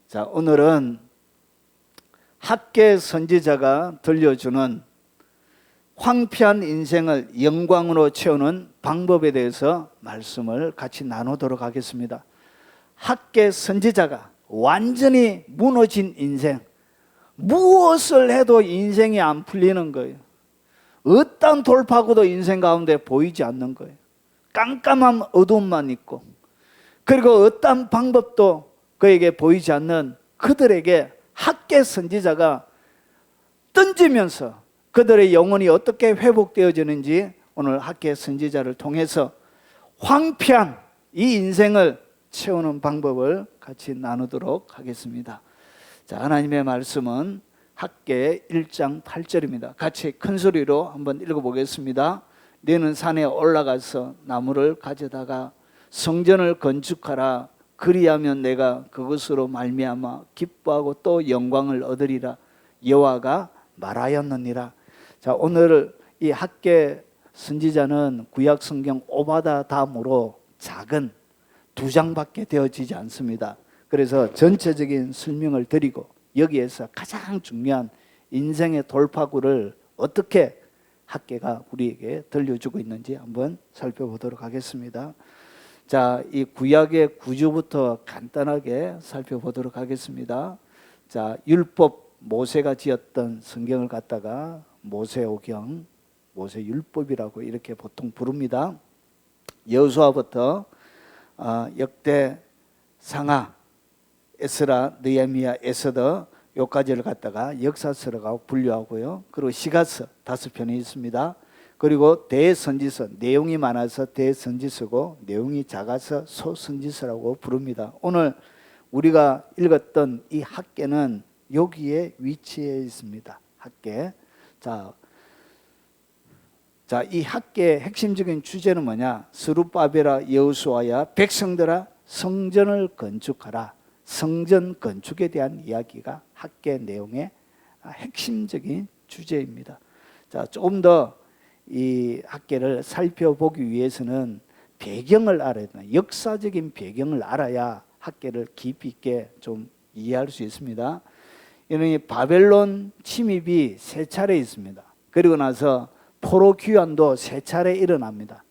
자, 오늘은 학계 선지자가 들려주는 황폐한 인생을 영광으로 채우는 방법에 대해서 말씀을 같이 나누도록 하겠습니다. 학계 선지자가 완전히 무너진 인생, 무엇을 해도 인생이 안 풀리는 거예요. 어떤 돌파구도 인생 가운데 보이지 않는 거예요. 깜깜한 어둠만 있고, 그리고 어떤 방법도 그에게 보이지 않는 그들에게 학계 선지자가 던지면서 그들의 영혼이 어떻게 회복되어지는지 오늘 학계 선지자를 통해서 황폐한 이 인생을 채우는 방법을 같이 나누도록 하겠습니다. 자, 하나님의 말씀은 학계 1장 8절입니다. 같이 큰 소리로 한번 읽어보겠습니다. 너는 산에 올라가서 나무를 가져다가 성전을 건축하라. 그리하면 내가 그것으로 말미암아 기뻐하고 또 영광을 얻으리라. 여호와가 말하였느니라. 자, 오늘 이 학계 선지자는 구약 성경 오바다 다음으로 작은 2장밖에 되어지지 않습니다. 그래서 전체적인 설명을 드리고 여기에서 가장 중요한 인생의 돌파구를 어떻게 학계가 우리에게 들려주고 있는지 한번 살펴보도록 하겠습니다. 자, 이 구약의 구조부터 간단하게 살펴보도록 하겠습니다. 자, 율법, 모세가 지었던 성경을 갖다가 모세오경, 모세율법이라고 이렇게 보통 부릅니다. 여호수아부터 역대, 상하, 에스라, 느헤미야, 에스더 요까지를 갖다가 역사서라고 분류하고요. 그리고 시가서 5편이 있습니다. 그리고 대선지서, 내용이 많아서 대선지서고 내용이 작아서 소선지서라고 부릅니다. 오늘 우리가 읽었던 이 학계는 여기에 위치해 있습니다. 학계. 자, 이 학계의 핵심적인 주제는 뭐냐? 스룹바벨아 여호수아야 백성들아 성전을 건축하라. 성전 건축에 대한 이야기가 학계 내용의 핵심적인 주제입니다. 자, 조금 더 이 학계를 살펴보기 위해서는 배경을 알아야 된다. 역사적인 배경을 알아야 학계를 깊이 있게 좀 이해할 수 있습니다. 이는 바벨론 침입이 3차례 있습니다. 그리고 나서 포로 귀환도 3차례 일어납니다.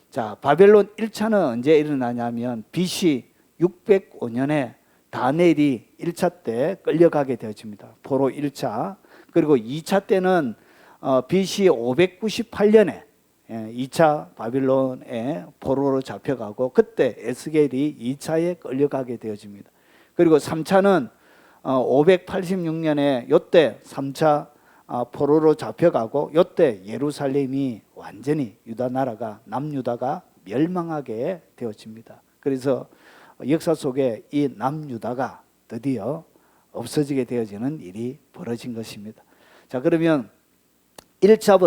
자, 바벨론 1차는 언제 일어나냐면 BC 605년에 다니엘이 1차 때 끌려가게 되어집니다. 포로 1차. 그리고 2차 때는 BC 598년에 2차 바빌론에 포로로 잡혀가고 그때 에스겔이 2차에 끌려가게 되어집니다. 그리고 3차는 586년에 요때 3차 포로로 잡혀가고 요때 예루살렘이 완전히 유다 나라가 남유다가 멸망하게 되어집니다. 그래서 역사 속에 이 남유다가 드디어 없어지게 되어지는 일이 벌어진 것입니다. 자, 그러면 1차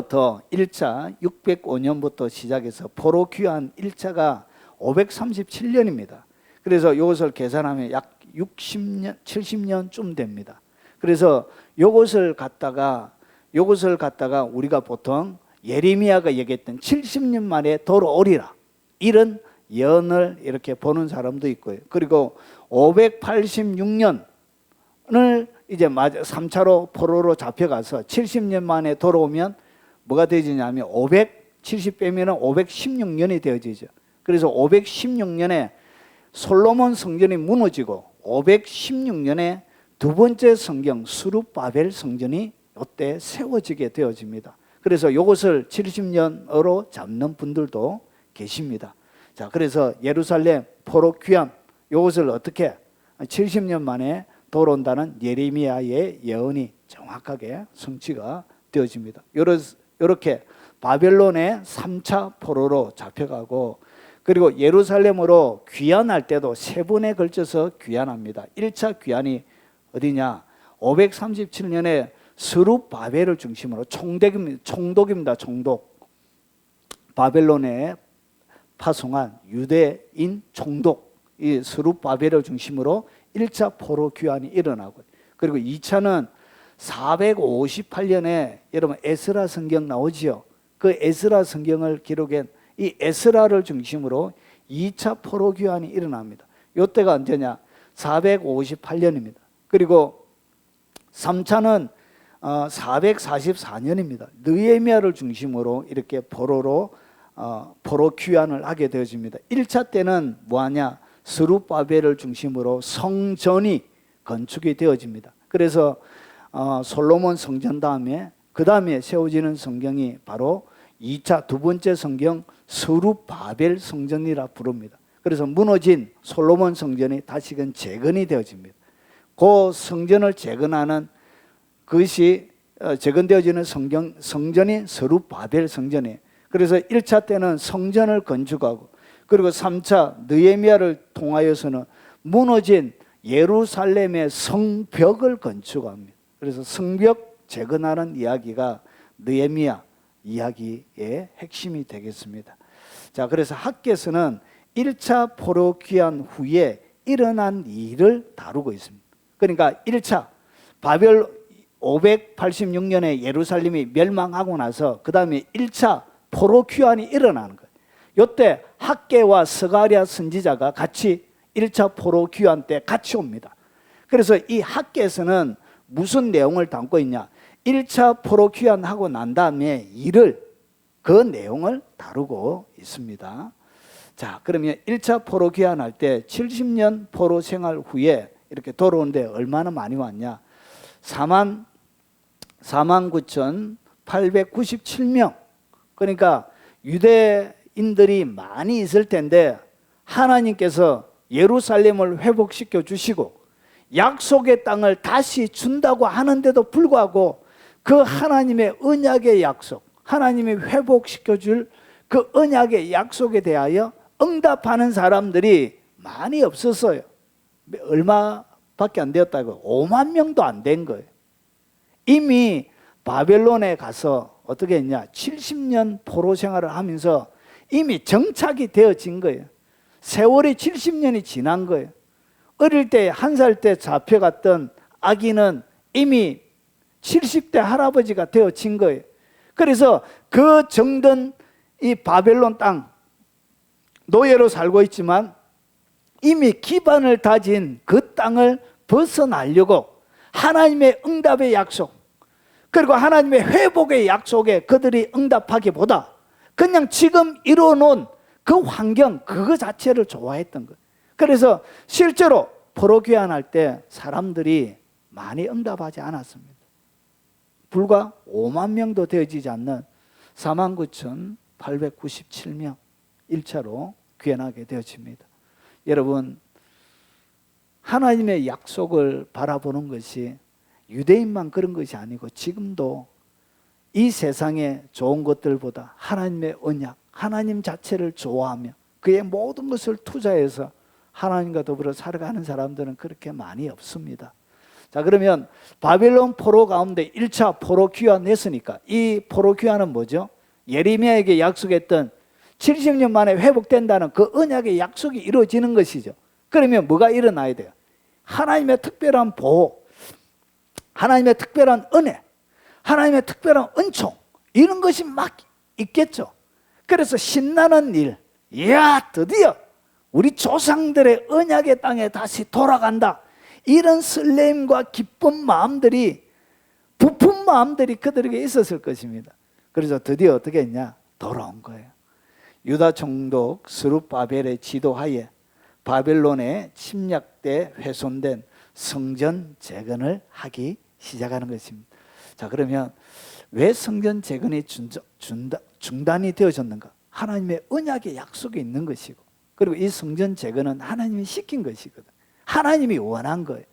605년부터 시작해서 포로 귀환 1차가 537년입니다. 그래서 이것을 계산하면 약 60년, 70년쯤 됩니다. 그래서 이것을 갖다가 우리가 보통 예레미야가 얘기했던 70년 만에 돌아오리라, 이런 예언을 이렇게 보는 사람도 있고요. 그리고 586년을 이제 3차로 포로로 잡혀가서 70년 만에 돌아오면 뭐가 되어지냐면 570 빼면 516년이 되어지죠. 그래서 516년에 솔로몬 성전이 무너지고 516년에 두 번째 성경 스룹바벨 성전이 이때 세워지게 되어집니다. 그래서 이것을 70년으로 잡는 분들도 계십니다. 자, 그래서 예루살렘 포로 귀환 이것을 어떻게 70년 만에 돌아온다는 예레미야의 예언이 정확하게 성취가 되어집니다. 이렇게 바벨론의 3차 포로로 잡혀가고, 그리고 예루살렘으로 귀환할 때도 3번에 걸쳐서 귀환합니다. 1차 귀환이 어디냐? 537년에 스룹바벨을 중심으로 총독입니다. 총독. 바벨론에 파송한 유대인 총독, 이 스룹바벨을 중심으로 1차 포로 귀환이 일어나고, 그리고 2차는 458년에 여러분 에스라 성경 나오지요. 그 에스라 성경을 기록한 이 에스라를 중심으로 2차 포로 귀환이 일어납니다. 이때가 언제냐? 458년입니다. 그리고 3차는 444년입니다. 느헤미야를 중심으로 이렇게 포로 귀환을 하게 되어집니다. 1차 때는 뭐하냐? 스룹바벨을 중심으로 성전이 건축이 되어집니다. 그래서 솔로몬 성전 다음에 그 다음에 세워지는 성경이 바로 2차 두 번째 성경 스룹바벨 성전이라 부릅니다. 그래서 무너진 솔로몬 성전이 다시금 재건이 되어집니다. 그 성전을 재건하는 그것이 재건되어지는 성전이 스룹바벨 성전이에요. 그래서 1차 때는 성전을 건축하고 그리고 3차 느헤미야를 통하여서는 무너진 예루살렘의 성벽을 건축합니다. 그래서 성벽 재건하는 이야기가 느헤미야 이야기의 핵심이 되겠습니다. 자, 그래서 학계에서는 1차 포로 귀환 후에 일어난 일을 다루고 있습니다. 그러니까 1차 바벨 586년에 예루살렘이 멸망하고 나서 그 다음에 1차 포로 귀환이 일어나는 거예요. 이때 학계와 스가랴 선지자가 같이 1차 포로 귀환 때 같이 옵니다. 그래서 이 학계에서는 무슨 내용을 담고 있냐? 1차 포로 귀환하고 난 다음에 그 내용을 다루고 있습니다. 자, 그러면 1차 포로 귀환할 때 70년 포로 생활 후에 이렇게 돌아오는데 얼마나 많이 왔냐? 49,897명. 그러니까 유대인들이 많이 있을 텐데 하나님께서 예루살렘을 회복시켜 주시고 약속의 땅을 다시 준다고 하는데도 불구하고 그 하나님의 언약의 약속, 하나님이 회복시켜 줄 그 언약의 약속에 대하여 응답하는 사람들이 많이 없었어요. 얼마밖에 안 되었다고? 5만 명도 안 된 거예요. 이미 바벨론에 가서 어떻게 했냐? 70년 포로 생활을 하면서 이미 정착이 되어진 거예요. 세월이 70년이 지난 거예요. 어릴 때 1살 때 잡혀갔던 아기는 이미 70대 할아버지가 되어진 거예요. 그래서 그 정든 이 바벨론 땅 노예로 살고 있지만 이미 기반을 다진 그 땅을 벗어나려고 하나님의 응답의 약속 그리고 하나님의 회복의 약속에 그들이 응답하기보다 그냥 지금 이뤄놓은 그 환경 그거 자체를 좋아했던 거예요. 그래서 실제로 포로 귀환할 때 사람들이 많이 응답하지 않았습니다. 불과 5만 명도 되어지지 않는 49,897명 1차로 귀환하게 되어집니다. 여러분, 하나님의 약속을 바라보는 것이 유대인만 그런 것이 아니고 지금도 이 세상의 좋은 것들보다 하나님의 언약, 하나님 자체를 좋아하며 그의 모든 것을 투자해서 하나님과 더불어 살아가는 사람들은 그렇게 많이 없습니다. 자, 그러면 바벨론 포로 가운데 1차 포로 귀환했으니까 이 포로 귀환은 뭐죠? 예레미야에게 약속했던 70년 만에 회복된다는 그 언약의 약속이 이루어지는 것이죠. 그러면 뭐가 일어나야 돼요? 하나님의 특별한 보호, 하나님의 특별한 은혜, 하나님의 특별한 은총 이런 것이 막 있겠죠. 그래서 신나는 일, 이야 드디어 우리 조상들의 언약의 땅에 다시 돌아간다. 이런 설렘과 기쁜 마음들이 부푼 마음들이 그들에게 있었을 것입니다. 그래서 드디어 어떻게 했냐? 돌아온 거예요. 유다 총독 스룹바벨의 지도하에 바벨론의 침략 때 훼손된 성전 재건을 하기 시작하는 것입니다. 자, 그러면 왜 성전 재건이 중단이 되어졌는가? 하나님의 언약의 약속이 있는 것이고 그리고 이 성전 재건은 하나님이 시킨 것이거든. 하나님이 원한 거예요.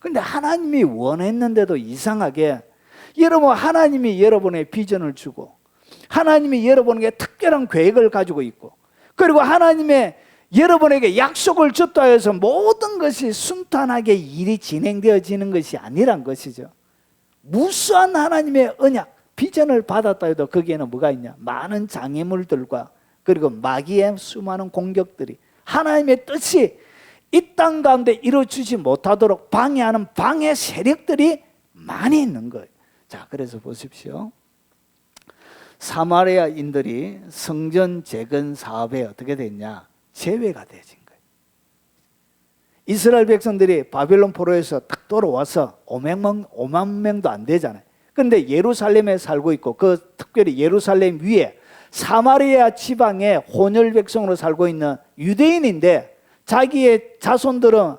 그런데 하나님이 원했는데도 이상하게 여러분 하나님이 여러분의 비전을 주고 하나님이 여러분에게 특별한 계획을 가지고 있고 그리고 하나님의 여러분에게 약속을 줬다 해서 모든 것이 순탄하게 일이 진행되어지는 것이 아니란 것이죠. 무수한 하나님의 언약, 비전을 받았다 해도 거기에는 뭐가 있냐? 많은 장애물들과 그리고 마귀의 수많은 공격들이 하나님의 뜻이 이 땅 가운데 이루어지지 못하도록 방해하는 방해 세력들이 많이 있는 거예요. 자, 그래서 보십시오. 사마리아인들이 성전 재건 사업에 어떻게 됐냐? 제외가 되어진 거예요. 이스라엘 백성들이 바벨론 포로에서 딱 돌아와서 5만 명도 안 되잖아요. 그런데 예루살렘에 살고 있고 그 특별히 예루살렘 위에 사마리아 지방의 혼혈 백성으로 살고 있는 유대인인데 자기의 자손들은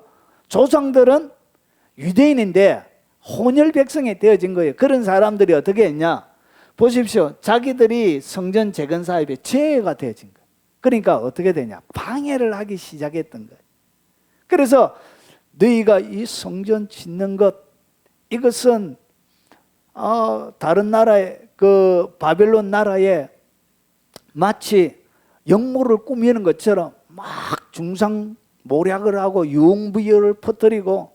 조상들은 유대인인데 혼혈 백성이 되어진 거예요. 그런 사람들이 어떻게 했냐? 보십시오. 자기들이 성전 재건 사업에 죄가 되어진 거예요. 그러니까 어떻게 되냐? 방해를 하기 시작했던 거예요. 그래서 너희가 이 성전 짓는 것 이것은 다른 나라의 그 바벨론 나라에 마치 역모를 꾸미는 것처럼 막 중상모략을 하고 유흥부여를 퍼뜨리고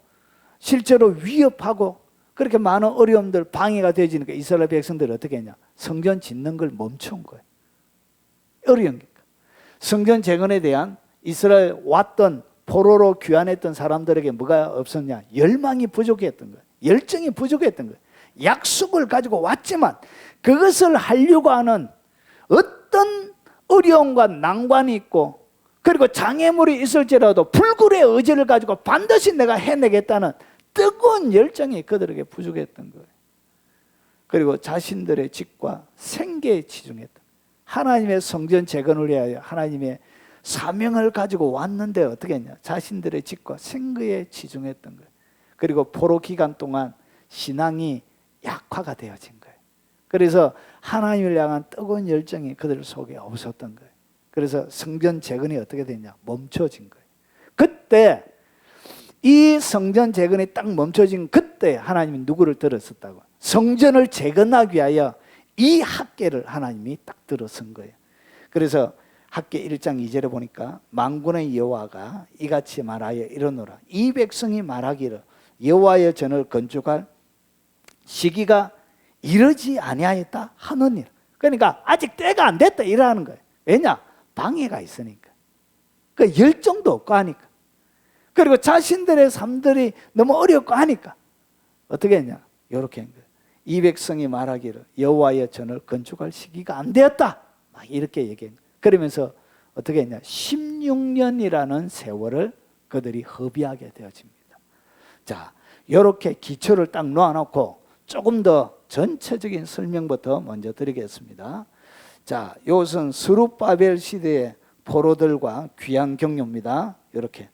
실제로 위협하고 그렇게 많은 어려움들 방해가 되어지니까 이스라엘 백성들이 어떻게 했냐? 성전 짓는 걸 멈춘 거예요. 어려운 거니까. 성전 재건에 대한 이스라엘 왔던 포로로 귀환했던 사람들에게 뭐가 없었냐? 열망이 부족했던 거예요. 열정이 부족했던 거예요. 약속을 가지고 왔지만 그것을 하려고 하는 어떤 어려움과 난관이 있고 그리고 장애물이 있을지라도 불굴의 의지를 가지고 반드시 내가 해내겠다는 뜨거운 열정이 그들에게 부족했던 거예요. 그리고 자신들의 직과 생계에 치중했다. 하나님의 성전 재건을 위하여 하나님의 사명을 가지고 왔는데 어떻게 했냐? 자신들의 직과 생계에 치중했던 거예요. 그리고 포로 기간 동안 신앙이 약화가 되어진 거예요. 그래서 하나님을 향한 뜨거운 열정이 그들 속에 없었던 거예요. 그래서 성전 재건이 어떻게 됐냐? 멈춰진 거예요. 그때 이 성전 재건이 딱 멈춰진 그때 하나님이 누구를 들었었다고? 성전을 재건하기 위하여 이 학계를 하나님이 딱 들어선 거예요. 그래서 학계 1장 2절에 보니까 만군의 여호와가 이같이 말하여 이르노라. 이 백성이 말하기를 여호와의 전을 건축할 시기가 이르지 아니하였다 하느니라. 그러니까 아직 때가 안 됐다 이러는 거예요. 왜냐? 방해가 있으니까. 그 열정도 없고 하니까. 그리고 자신들의 삶들이 너무 어렵고 하니까 어떻게 했냐? 이렇게 한 거예요. 이 백성이 말하기를 여호와의 전을 건축할 시기가 안 되었다. 막 이렇게 얘기한 거예요. 그러면서 어떻게 했냐? 16년이라는 세월을 그들이 허비하게 되어집니다. 자, 이렇게 기초를 딱 놓아놓고 조금 더 전체적인 설명부터 먼저 드리겠습니다. 자, 이것은 스룹바벨 시대의 포로들과 귀환 경로입니다. 이렇게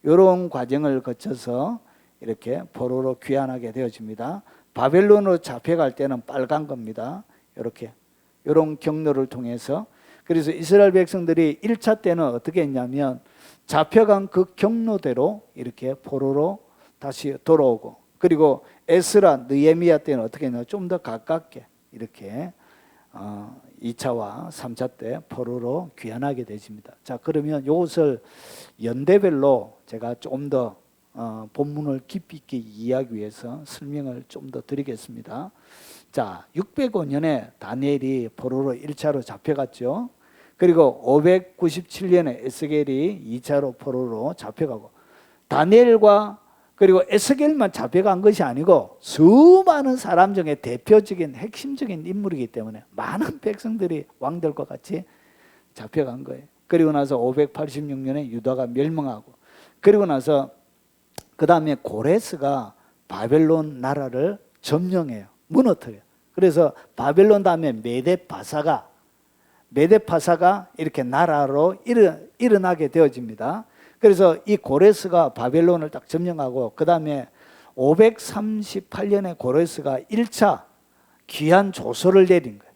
이런 과정을 거쳐서 이렇게 포로로 귀환하게 되어집니다. 바벨론으로 잡혀갈 때는 빨간 겁니다. 이렇게 이런 경로를 통해서. 그래서 이스라엘 백성들이 1차 때는 어떻게 했냐면 잡혀간 그 경로대로 이렇게 포로로 다시 돌아오고, 그리고 에스라, 느헤미야 때는 어떻게 했냐? 좀 더 가깝게 이렇게 2차와 3차 때 포로로 귀환하게 되십니다. 자, 그러면 이것을 연대별로 제가 좀 더 본문을 깊이 있게 이해하기 위해서 설명을 좀 더 드리겠습니다. 자, 605년에 다니엘이 포로로 1차로 잡혀갔죠. 그리고 597년에 에스겔이 2차로 포로로 잡혀가고, 다니엘과 그리고 에스겔만 잡혀간 것이 아니고 수많은 사람 중에 대표적인 핵심적인 인물이기 때문에 많은 백성들이 왕들과 같이 잡혀간 거예요. 그리고 나서 586년에 유다가 멸망하고, 그리고 나서 그 다음에 고레스가 바벨론 나라를 점령해요. 무너뜨려요. 그래서 바벨론 다음에 메데파사가 이렇게 나라로 일어나게 되어집니다. 그래서 이 고레스가 바벨론을 딱 점령하고, 그 다음에 538년에 고레스가 1차 귀환 조서를 내린 거예요.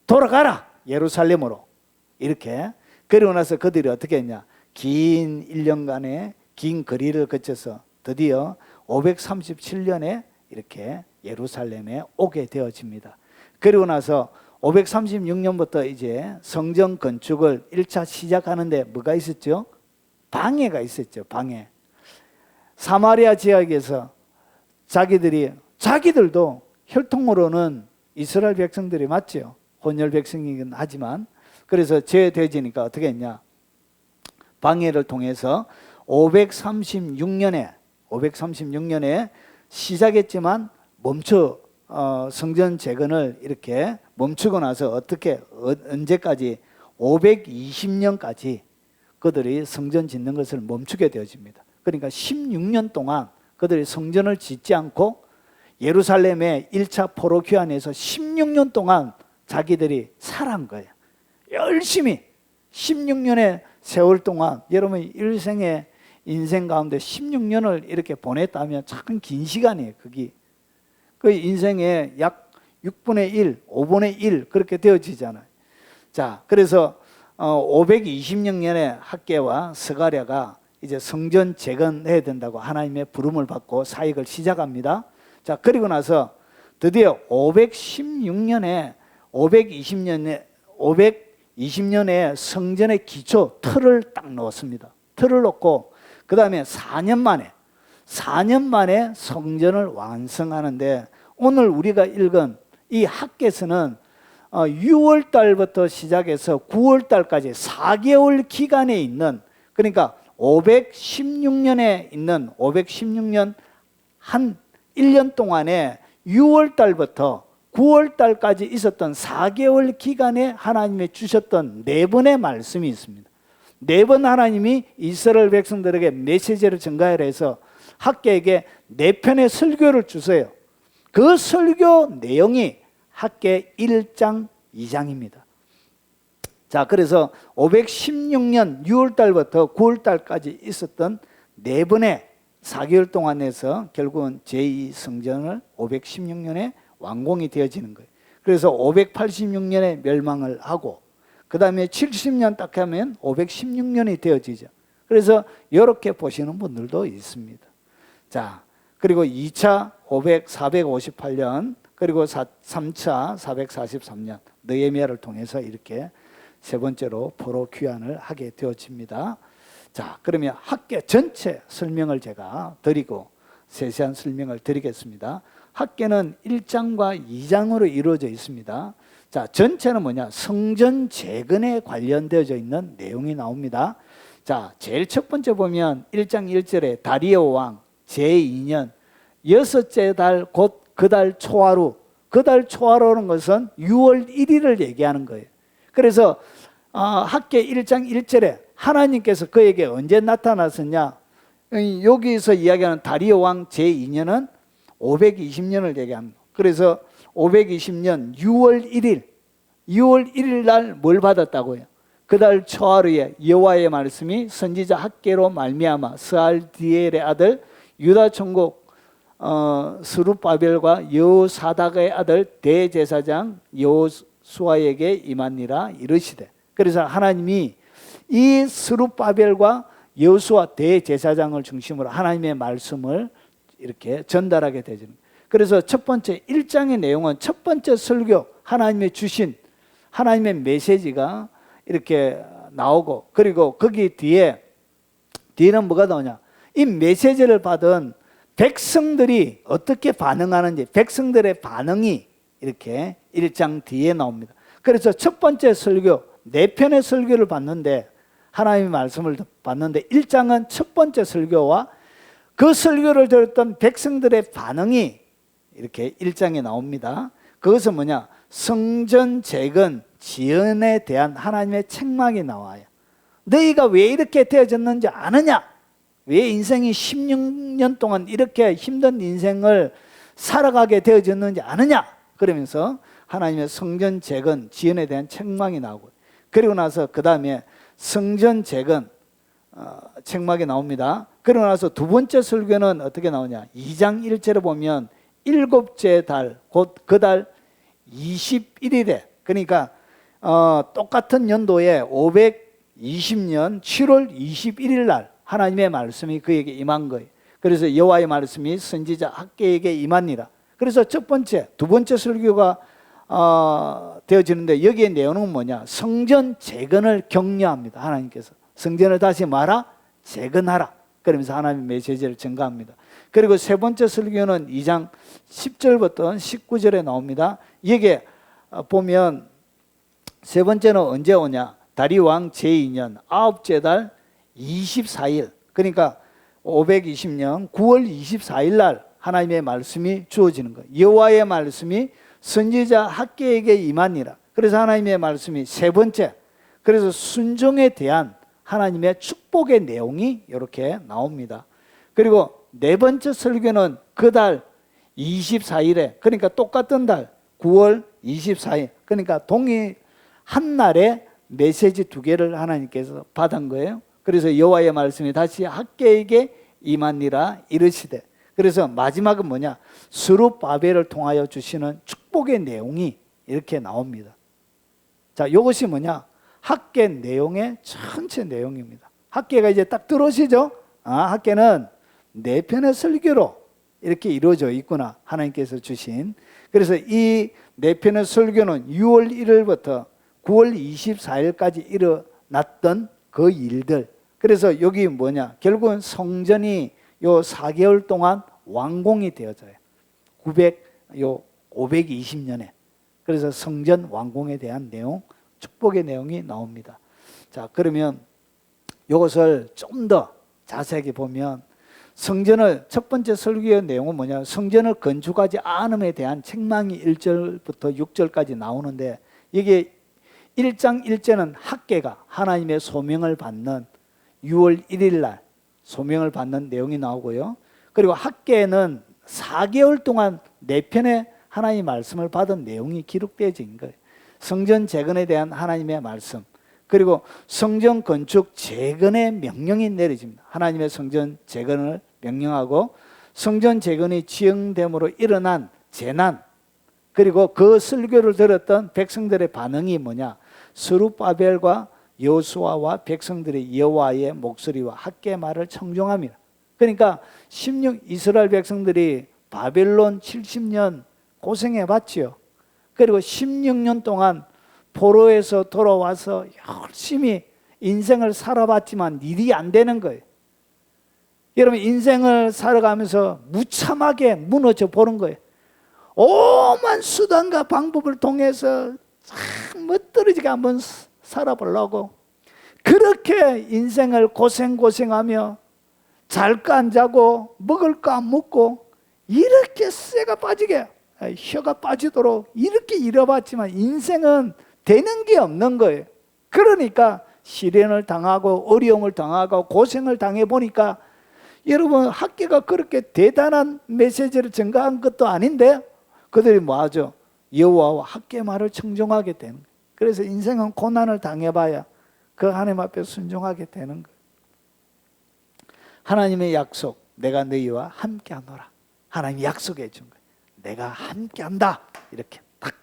돌아가라 예루살렘으로 이렇게. 그리고 나서 그들이 어떻게 했냐? 긴 1년간의 긴 거리를 거쳐서 드디어 537년에 이렇게 예루살렘에 오게 되어집니다. 그리고 나서 536년부터 이제 성전 건축을 1차 시작하는데 뭐가 있었죠? 방해가 있었죠. 방해. 사마리아 지역에서 자기들도 혈통으로는 이스라엘 백성들이 맞죠. 혼혈 백성이긴 하지만, 그래서 제되지니까 어떻게 했냐? 방해를 통해서 536년에 시작했지만 성전 재건을 이렇게 멈추고 나서 어떻게 언제까지 520년까지 그들이 성전 짓는 것을 멈추게 되어집니다. 그러니까 16년 동안 그들이 성전을 짓지 않고 예루살렘의 1차 포로 귀환에서 16년 동안 자기들이 살아간 거예요. 열심히 16년의 세월 동안, 여러분 일생의 인생 가운데 16년을 이렇게 보냈다면 참 긴 시간이에요. 그게 그 인생의 약 6분의 1, 5분의 1 그렇게 되어지잖아요. 자, 그래서 520년에 학개와 스가랴가 이제 성전 재건해야 된다고 하나님의 부름을 받고 사역을 시작합니다. 자, 그리고 나서 드디어 520년에 성전의 기초 틀을 딱 넣었습니다. 틀을 넣고 그 다음에 4년 만에 성전을 완성하는데, 오늘 우리가 읽은 이 학개서는 6월 달부터 시작해서 9월 달까지 4개월 기간에 있는, 그러니까 516년에 있는 516년 한 1년 동안에 6월 달부터 9월 달까지 있었던 4개월 기간에 하나님이 주셨던 4번의 말씀이 있습니다. 4번 하나님이 이스라엘 백성들에게 메시지를 전가하라 해서 학개에게 4편의 설교를 주세요. 그 설교 내용이 학개 1장 2장입니다. 자, 그래서 516년 6월 달부터 9월 달까지 있었던 4번의 4개월 동안에서 결국은 제2성전을 516년에 완공이 되어지는 거예요. 그래서 586년에 멸망을 하고 그 다음에 70년 딱 하면 516년이 되어지죠. 그래서 이렇게 보시는 분들도 있습니다. 자, 그리고 2차 458년, 그리고 3차 443년 느헤미야를 통해서 이렇게 세 번째로 포로 귀환을 하게 되어집니다. 자, 그러면 학개 전체 설명을 제가 드리고 세세한 설명을 드리겠습니다. 학개는 1장과 2장으로 이루어져 있습니다. 자, 전체는 뭐냐? 성전 재건에 관련되어져 있는 내용이 나옵니다. 자, 제일 첫 번째 보면 1장 1절에 다리오 왕 제2년 6째 달 곧 그 달 초하루, 그 달 초하루라는 것은 6월 1일을 얘기하는 거예요. 그래서 학개 1장 1절에 하나님께서 그에게 언제 나타났었냐? 여기서 이야기하는 다리오 왕 제2년은 520년을 얘기합니다. 그래서 520년 6월 1일 날 뭘 받았다고요? 그 달 초하루에 여호와의 말씀이 선지자 학개로 말미암아 스알디엘의 아들 유다 총국 스룹바벨과 여호사닥의 아들 대제사장 여호수아에게 임하니라 이르시되. 그래서 하나님이 이 스룹바벨과 여호수아 대제사장을 중심으로 하나님의 말씀을 이렇게 전달하게 되죠. 그래서 첫 번째 1장의 내용은 첫 번째 설교, 하나님의 주신 하나님의 메시지가 이렇게 나오고, 그리고 거기 뒤에는 뭐가 나오냐? 이 메시지를 받은 백성들이 어떻게 반응하는지, 백성들의 반응이 이렇게 1장 뒤에 나옵니다. 그래서 첫 번째 설교, 4편의 설교를 받는데, 하나님의 말씀을 받는데 1장은 첫 번째 설교와 그 설교를 들었던 백성들의 반응이 이렇게 1장에 나옵니다. 그것은 뭐냐? 성전 재건 지연에 대한 하나님의 책망이 나와요. 너희가 왜 이렇게 되어졌는지 아느냐? 왜 인생이 16년 동안 이렇게 힘든 인생을 살아가게 되어졌는지 아느냐? 그러면서 하나님의 성전 재건 지연에 대한 책망이 나오고, 그리고 나서 그 다음에 성전 재건 책망이 나옵니다. 그러고 나서 두 번째 설교는 어떻게 나오냐? 2장 1절에 보면 7째 달, 곧 그 달 21일에, 그러니까 똑같은 연도에 520년 7월 21일 날 하나님의 말씀이 그에게 임한 거예요. 그래서 여호와의 말씀이 선지자 학개에게 임하니라. 그래서 두 번째 설교가 되어지는데, 여기에 내용은 뭐냐? 성전 재건을 격려합니다. 하나님께서 성전을 다시 재건하라. 그러면서 하나님의 메시지를 전가합니다. 그리고 세 번째 설교는 2장 10절부터 19절에 나옵니다. 여기에 보면 세 번째는 언제 오냐? 다리오 왕 제2년 9째 달 24일, 그러니까 520년 9월 24일 날 하나님의 말씀이 주어지는 거예요. 여호와의 말씀이 선지자 학개에게 임하니라. 그래서 하나님의 말씀이 세 번째, 그래서 순종에 대한 하나님의 축복의 내용이 이렇게 나옵니다. 그리고 네 번째 설교는 그 달 24일에, 그러니까 똑같은 달 9월 24일, 그러니까 한 날에 메시지 2개를 하나님께서 받은 거예요. 그래서 여호와의 말씀이 다시 학개에게 임하니라 이르시되, 그래서 마지막은 뭐냐, 스룹바벨을 통하여 주시는 축복의 내용이 이렇게 나옵니다. 자, 이것이 뭐냐, 학개 내용의 전체 내용입니다. 학개가 이제 딱 들어오시죠. 학개는 4편의 설교로 이렇게 이루어져 있구나, 하나님께서 주신. 그래서 이 4편의 설교는 6월 1일부터 9월 24일까지 일어났던 그 일들. 그래서 여기 뭐냐, 결국은 성전이 요 4개월 동안 완공이 되어져요. 520년에. 그래서 성전 완공에 대한 내용, 축복의 내용이 나옵니다. 자, 그러면 이것을 좀 더 자세하게 보면, 성전을, 첫 번째 설교의 내용은 뭐냐, 성전을 건축하지 않음에 대한 책망이 1절부터 6절까지 나오는데, 이게 1장 1절은 학개가 하나님의 소명을 받는 6월 1일 날 소명을 받는 내용이 나오고요. 그리고 학개는 4개월 동안 4편의 하나님의 말씀을 받은 내용이 기록되어진 거예요. 성전 재건에 대한 하나님의 말씀, 그리고 성전 건축 재건의 명령이 내려집니다. 하나님의 성전 재건을 명령하고, 성전 재건이 지연됨으로 일어난 재난, 그리고 그 설교를 들었던 백성들의 반응이 뭐냐, 스룹바벨과 여호수아와 백성들이 여호와의 목소리와 학개의 말을 청종합니다. 그러니까 이스라엘 백성들이 바벨론 70년 고생해봤지요. 그리고 16년 동안 포로에서 돌아와서 열심히 인생을 살아봤지만 일이 안 되는 거예요. 여러분, 인생을 살아가면서 무참하게 무너져 보는 거예요. 오만 수단과 방법을 통해서 참 멋들어지게 한번 살아보려고, 그렇게 인생을 고생하며 잘 거 안 자고 먹을 거 안 먹고 이렇게 쇠가 빠지게, 혀가 빠지도록 이렇게 일해봤지만 인생은 되는 게 없는 거예요. 그러니까 시련을 당하고 어려움을 당하고 고생을 당해보니까, 여러분, 학개가 그렇게 대단한 메시지를 전가한 것도 아닌데 그들이 뭐하죠? 여호와와 학개의 말을 청종하게 되는 거예요. 그래서 인생은 고난을 당해봐야 그 하나님 앞에 순종하게 되는 거예요. 하나님의 약속, 내가 너희와 함께하노라. 하나님이 약속해 준 거예요. 내가 함께한다, 이렇게 딱.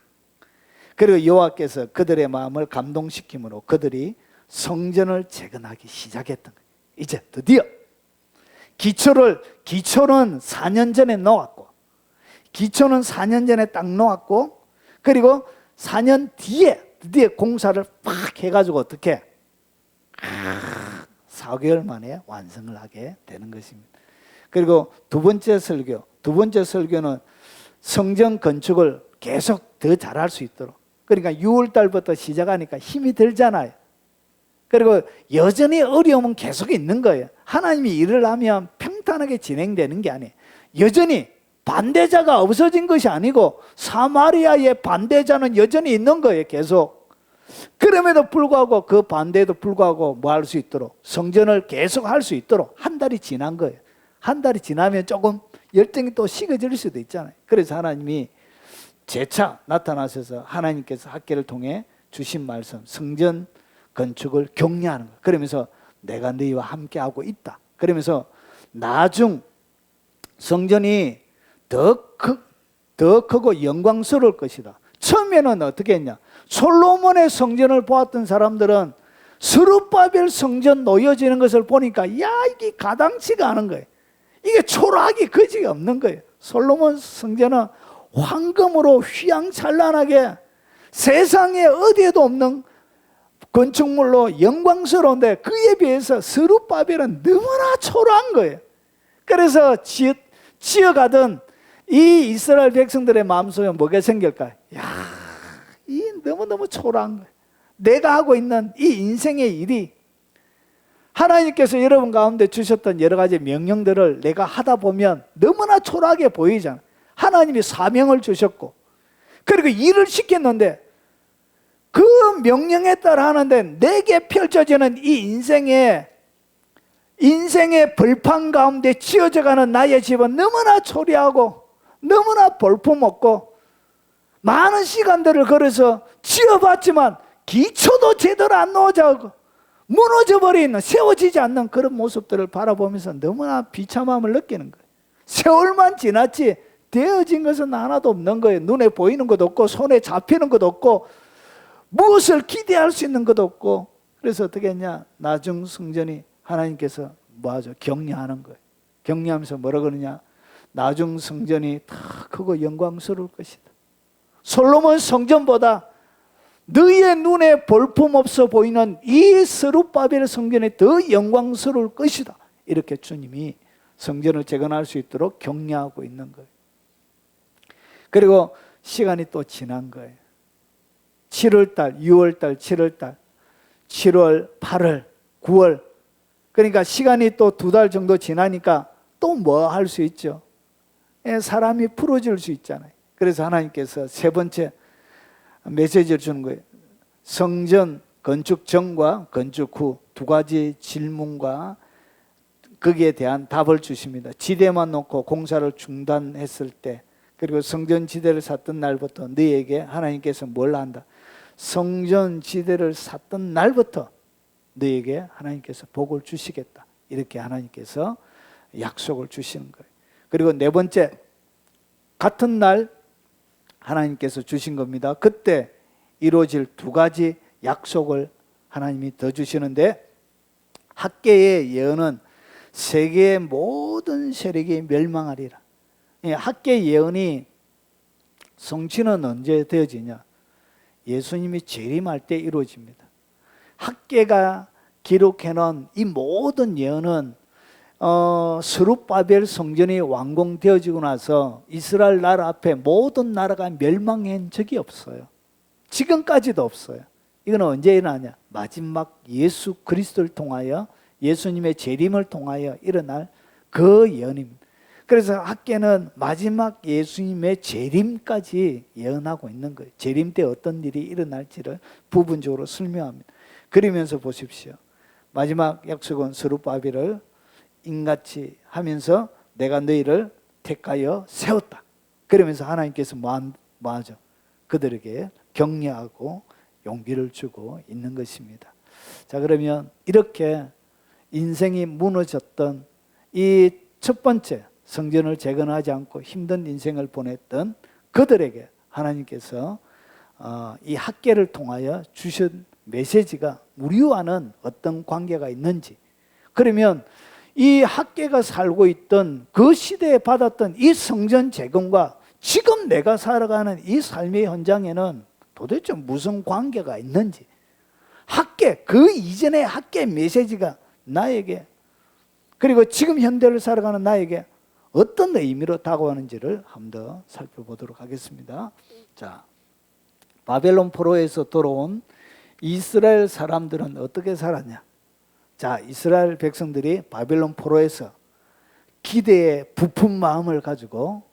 그리고 여호와께서 그들의 마음을 감동시킴으로 그들이 성전을 재건하기 시작했던 거예요. 이제 드디어 기초는 4년 전에 놓았고, 기초는 4년 전에 딱 놓았고, 그리고 4년 뒤에 드디어 공사를 팍 해가지고 어떻게 4개월 만에 완성을 하게 되는 것입니다. 그리고 두 번째 설교는 성전 건축을 계속 더 잘할 수 있도록, 그러니까 6월 달부터 시작하니까 힘이 들잖아요. 그리고 여전히 어려움은 계속 있는 거예요. 하나님이 일을 하면 평탄하게 진행되는 게 아니에요. 여전히 반대자가 없어진 것이 아니고 사마리아의 반대자는 여전히 있는 거예요. 계속. 그럼에도 불구하고, 그 반대에도 불구하고 뭐 할 수 있도록, 성전을 계속 할 수 있도록 한 달이 지난 거예요. 한 달이 지나면 조금 열정이 또 식어질 수도 있잖아요. 그래서 하나님이 재차 나타나셔서 하나님께서 학개를 통해 주신 말씀, 성전 건축을 격려하는 거예요. 그러면서 내가 너희와 함께하고 있다. 그러면서 나중 성전이 더 크고 영광스러울 것이다. 처음에는 어떻게 했냐, 솔로몬의 성전을 보았던 사람들은 스룹바벨 성전 놓여지는 것을 보니까 이게 가당치가 않은 거예요. 이게 초라하기 거지가 없는 거예요. 솔로몬 성전은 황금으로 휘황찬란하게 세상에 어디에도 없는 건축물로 영광스러운데, 그에 비해서 스룹바벨은 너무나 초라한 거예요. 그래서 지어가던 이 이스라엘 백성들의 마음속에 뭐가 생길까요? 이 너무너무 초라한 거예요. 내가 하고 있는 이 인생의 일이, 하나님께서 여러분 가운데 주셨던 여러 가지 명령들을 내가 하다 보면 너무나 초라하게 보이잖아요. 하나님이 사명을 주셨고, 그리고 일을 시켰는데 그 명령에 따라 하는데 내게 펼쳐지는 이 인생의 인생의 벌판 가운데 지어져가는 나의 집은 너무나 초라하고 너무나 볼품없고 많은 시간들을 걸어서 지어봤지만 기초도 제대로 안 놓아져고 무너져버리는, 세워지지 않는 그런 모습들을 바라보면서 너무나 비참함을 느끼는 거예요. 세월만 지났지 되어진 것은 하나도 없는 거예요. 눈에 보이는 것도 없고 손에 잡히는 것도 없고 무엇을 기대할 수 있는 것도 없고. 그래서 어떻게 했냐, 나중 성전이 하나님께서 뭐하죠? 격려하는 거예요. 격려하면서 뭐라 그러냐, 나중 성전이 다 크고 영광스러울 것이다. 솔로몬 성전보다 너희의 눈에 볼품없어 보이는 이 스룹바벨 성전이 더 영광스러울 것이다. 이렇게 주님이 성전을 재건할 수 있도록 격려하고 있는 거예요. 그리고 시간이 또 지난 거예요. 7월달, 6월달, 7월달, 7월, 8월, 9월. 그러니까 시간이 또 2달 정도 지나니까 또 뭐 할 수 있죠? 사람이 풀어질 수 있잖아요. 그래서 하나님께서 세 번째 메시지를 주는 거예요. 성전 건축 전과 건축 후 두 가지 질문과 거기에 대한 답을 주십니다. 지대만 놓고 공사를 중단했을 때, 그리고 성전 지대를 샀던 날부터 너희에게 하나님께서 뭘 한다? 성전 지대를 샀던 날부터 너희에게 하나님께서 복을 주시겠다. 이렇게 하나님께서 약속을 주시는 거예요. 그리고 네 번째, 같은 날 하나님께서 주신 겁니다. 그때 이루어질 두 가지 약속을 하나님이 더 주시는데, 학개의 예언은 세계의 모든 세력이 멸망하리라. 학개 예언이 성취는 언제 되어지냐? 예수님이 재림할 때 이루어집니다. 학개가 기록해놓은 이 모든 예언은 스룹바벨 성전이 완공되어지고 나서 이스라엘 나라 앞에 모든 나라가 멸망한 적이 없어요. 지금까지도 없어요. 이건 언제 일어나냐? 마지막 예수 그리스도를 통하여, 예수님의 재림을 통하여 일어날 그 예언입니다. 그래서 학개는 마지막 예수님의 재림까지 예언하고 있는 거예요. 재림 때 어떤 일이 일어날지를 부분적으로 설명합니다. 그러면서 보십시오. 마지막 약속은 스룹바벨을 인같이 하면서 내가 너희를 택하여 세웠다. 그러면서 하나님께서 뭐하죠? 그들에게 격려하고 용기를 주고 있는 것입니다. 자, 그러면 이렇게 인생이 무너졌던 이 첫 번째 성전을 재건하지 않고 힘든 인생을 보냈던 그들에게 하나님께서 이 학개를 통하여 주신 메시지가 우리와는 어떤 관계가 있는지, 그러면 이 학개가 살고 있던 그 시대에 받았던 이 성전 재건과 지금 내가 살아가는 이 삶의 현장에는 도대체 무슨 관계가 있는지, 학개, 그 이전의 학개 메시지가 나에게, 그리고 지금 현대를 살아가는 나에게 어떤 의미로 다가오는지를 한 번 더 살펴보도록 하겠습니다. 자, 바벨론 포로에서 돌아온 이스라엘 사람들은 어떻게 살았냐? 자, 이스라엘 백성들이 바벨론 포로에서 기대의 부푼 마음을 가지고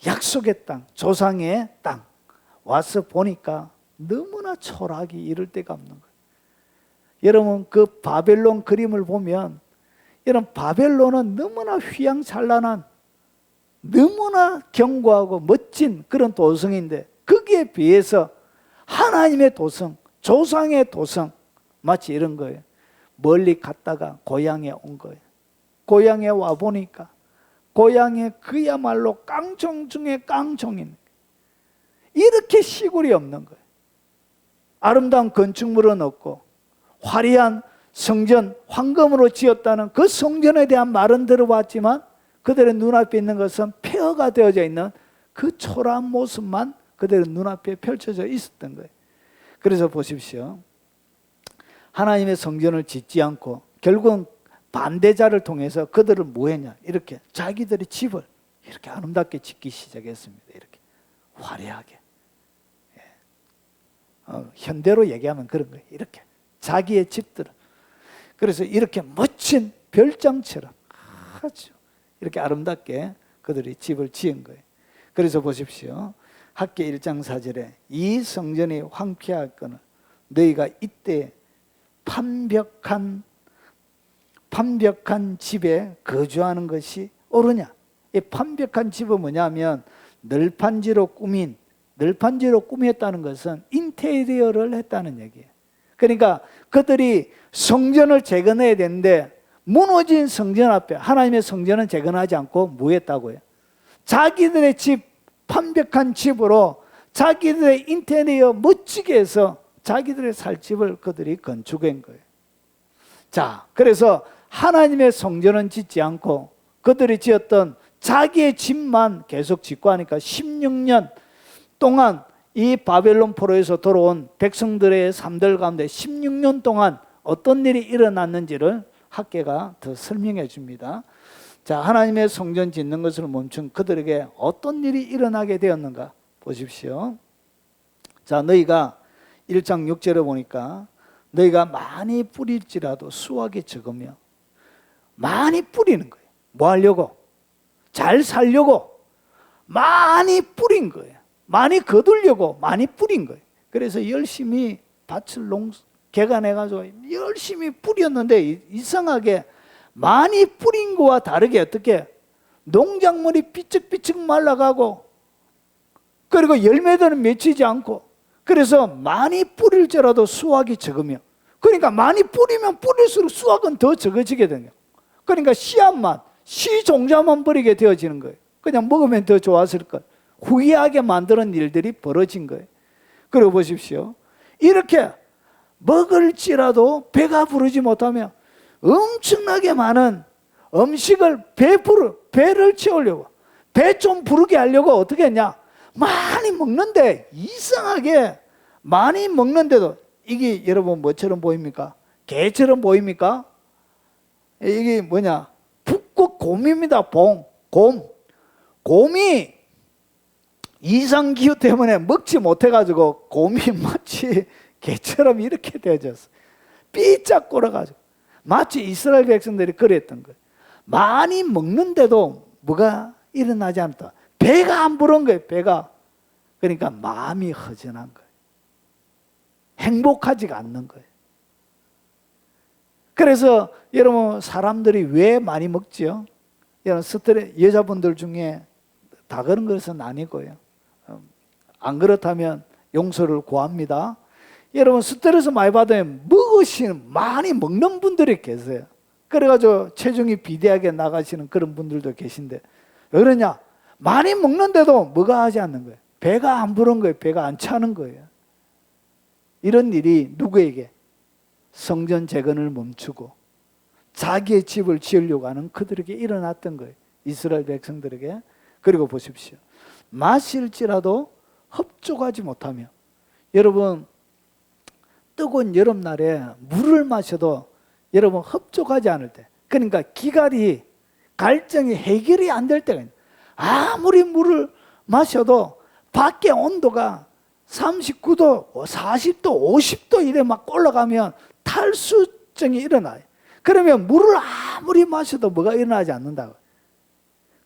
약속의 땅, 조상의 땅 와서 보니까 너무나 초라하기 이를 데가 없는 거예요. 여러분, 그 바벨론 그림을 보면, 여러분, 바벨론은 너무나 휘황찬란한, 너무나 견고하고 멋진 그런 도성인데, 거기에 비해서 하나님의 도성, 조상의 도성, 마치 이런 거예요. 멀리 갔다가 고향에 온 거예요. 고향에 와 보니까 고향에 그야말로 깡총 중에 깡총인, 이렇게 시골이 없는 거예요. 아름다운 건축물은 없고 화려한 성전, 황금으로 지었다는 그 성전에 대한 말은 들어봤지만 그들의 눈앞에 있는 것은 폐허가 되어져 있는 그 초라한 모습만 그들의 눈앞에 펼쳐져 있었던 거예요. 그래서 보십시오. 하나님의 성전을 짓지 않고 결국은 반대자를 통해서 그들을 뭐 했냐? 이렇게 자기들의 집을 이렇게 아름답게 짓기 시작했습니다. 이렇게 화려하게. 현대로 얘기하면 그런 거예요. 이렇게 자기의 집들은, 그래서 이렇게 멋진 별장처럼 아주 이렇게 아름답게 그들이 집을 지은 거예요. 그래서 보십시오. 학개 1장 4절에 이 성전이 황폐하거늘 너희가 이때 판벽한 판벽한 집에 거주하는 것이 옳으냐? 이 판벽한 집은 뭐냐면 널판지로 꾸몄다는 것은 인테리어를 했다는 얘기예요. 그러니까 그들이 성전을 재건해야 되는데 무너진 성전 앞에 하나님의 성전은 재건하지 않고 뭐 했다고요? 자기들의 집, 판벽한 집으로 자기들의 인테리어 멋지게 해서 자기들의 살 집을 그들이 건축한 거예요. 자, 그래서 하나님의 성전은 짓지 않고 그들이 지었던 자기의 집만 계속 짓고 하니까 16년 동안 이 바벨론 포로에서 돌아온 백성들의 삶들 가운데 16년 동안 어떤 일이 일어났는지를 학계가 더 설명해 줍니다. 자, 하나님의 성전 짓는 것을 멈춘 그들에게 어떤 일이 일어나게 되었는가 보십시오. 자, 너희가 1장 6절에 보니까 너희가 많이 뿌릴지라도 수확이 적으며 많이 뿌리는 거예요. 뭐 하려고? 잘 살려고 많이 뿌린 거예요. 많이 거두려고 많이 뿌린 거예요. 그래서 열심히 밭을 개간해가지고 열심히 뿌렸는데 이상하게 많이 뿌린 거와 다르게 어떻게 농작물이 삐쩍삐쩍 말라가고 그리고 열매들은 맺히지 않고 그래서 많이 뿌릴지라도 수확이 적으며 그러니까 많이 뿌리면 뿌릴수록 수확은 더 적어지게 되요. 그러니까 씨앗만 씨종자만 버리게 되어지는 거예요. 그냥 먹으면 더 좋았을 것 후회하게 만드는 일들이 벌어진 거예요. 그리고 보십시오. 이렇게 먹을지라도 배가 부르지 못하면 엄청나게 많은 음식을 배를 채우려고 배 좀 부르게 하려고 어떻게 했냐? 많이 먹는데 이상하게 많이 먹는데도 이게 여러분 뭐처럼 보입니까? 개처럼 보입니까? 이게 뭐냐? 북극 곰입니다. 곰이 이상기후 때문에 먹지 못해가지고 곰이 마치 개처럼 이렇게 되어졌어. 삐짝 꼴아가지고 마치 이스라엘 백성들이 그랬던 거예요. 많이 먹는데도 뭐가 일어나지 않았다. 배가 안 부른 거예요. 배가. 그러니까 마음이 허전한 거예요. 행복하지가 않는 거예요. 그래서 여러분 사람들이 왜 많이 먹지요? 여러분 여자분들 중에 다 그런 것은 아니고요. 안 그렇다면 용서를 구합니다. 여러분 스트레스 많이 받으면 많이 먹는 분들이 계세요. 그래가지고 체중이 비대하게 나가시는 그런 분들도 계신데 왜 그러냐? 많이 먹는데도 뭐가 하지 않는 거예요. 배가 안 부른 거예요. 배가 안 차는 거예요. 이런 일이 누구에게? 성전 재건을 멈추고 자기의 집을 지으려고 하는 그들에게 일어났던 거예요. 이스라엘 백성들에게. 그리고 보십시오. 마실지라도 흡족하지 못하며 여러분 뜨거운 여름날에 물을 마셔도 여러분 흡족하지 않을 때 그러니까 갈증이 해결이 안 될 때가 있어요. 아무리 물을 마셔도 밖에 온도가 39도, 40도, 50도 이래 막 올라가면 탈수증이 일어나요. 그러면 물을 아무리 마셔도 뭐가 일어나지 않는다고.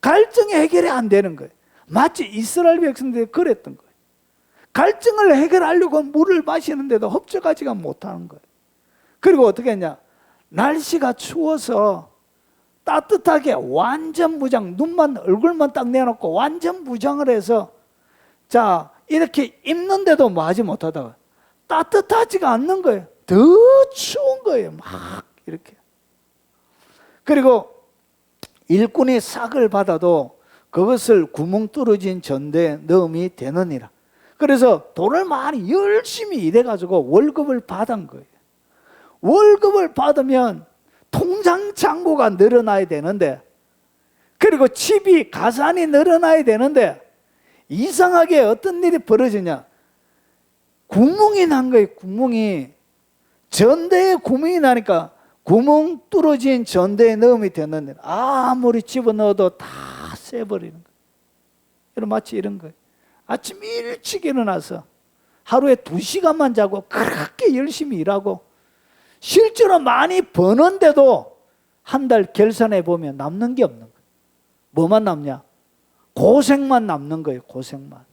갈증이 해결이 안 되는 거예요. 마치 이스라엘 백성들이 그랬던 거예요. 갈증을 해결하려고 물을 마시는데도 흡족하지가 못하는 거예요. 그리고 어떻게 했냐? 날씨가 추워서 따뜻하게 완전 무장, 얼굴만 딱 내놓고 완전 무장을 해서 자 이렇게 입는데도 뭐 하지 못하다가 따뜻하지가 않는 거예요. 더 추운 거예요. 막 이렇게. 그리고 일꾼이 싹을 받아도 그것을 구멍 뚫어진 전대에 넣음이 되느니라. 그래서 돈을 많이 열심히 일해가지고 월급을 받은 거예요. 월급을 받으면 통장 잔고가 늘어나야 되는데 그리고 집이 가산이 늘어나야 되는데 이상하게 어떤 일이 벌어지냐? 구멍이 난 거예요. 전대에 구멍이 나니까 구멍 뚫어진 전대에 넣음이 됐는데 아무리 집어넣어도 다 새버리는 거예요. 마치 이런 거예요. 아침 일찍 일어나서 하루에 2시간만 자고 그렇게 열심히 일하고 실제로 많이 버는데도 한 달 결산해 보면 남는 게 없는 거예요. 뭐만 남냐? 고생만 남는 거예요. 고생만.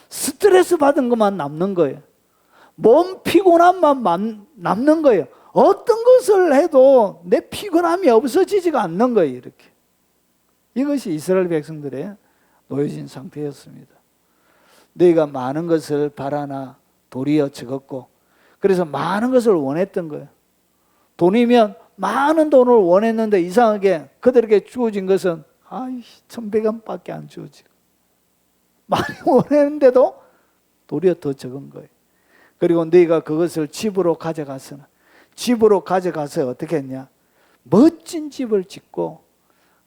스트레스 받은 것만 남는 거예요. 몸 피곤함만 남는 거예요. 어떤 것을 해도 내 피곤함이 없어지지가 않는 거예요. 이렇게. 이것이 이스라엘 백성들의 놓여진 상태였습니다. 너희가 많은 것을 바라나 도리어 적었고, 그래서 많은 것을 원했던 거예요. 돈이면 많은 돈을 원했는데 이상하게 그들에게 주어진 것은 1,100원밖에 안 주어지고, 많이 원했는데도 도리어 더 적은 거예요. 그리고 너희가 그것을 집으로 가져가서는, 집으로 가져가서 어떻게 했냐? 멋진 집을 짓고,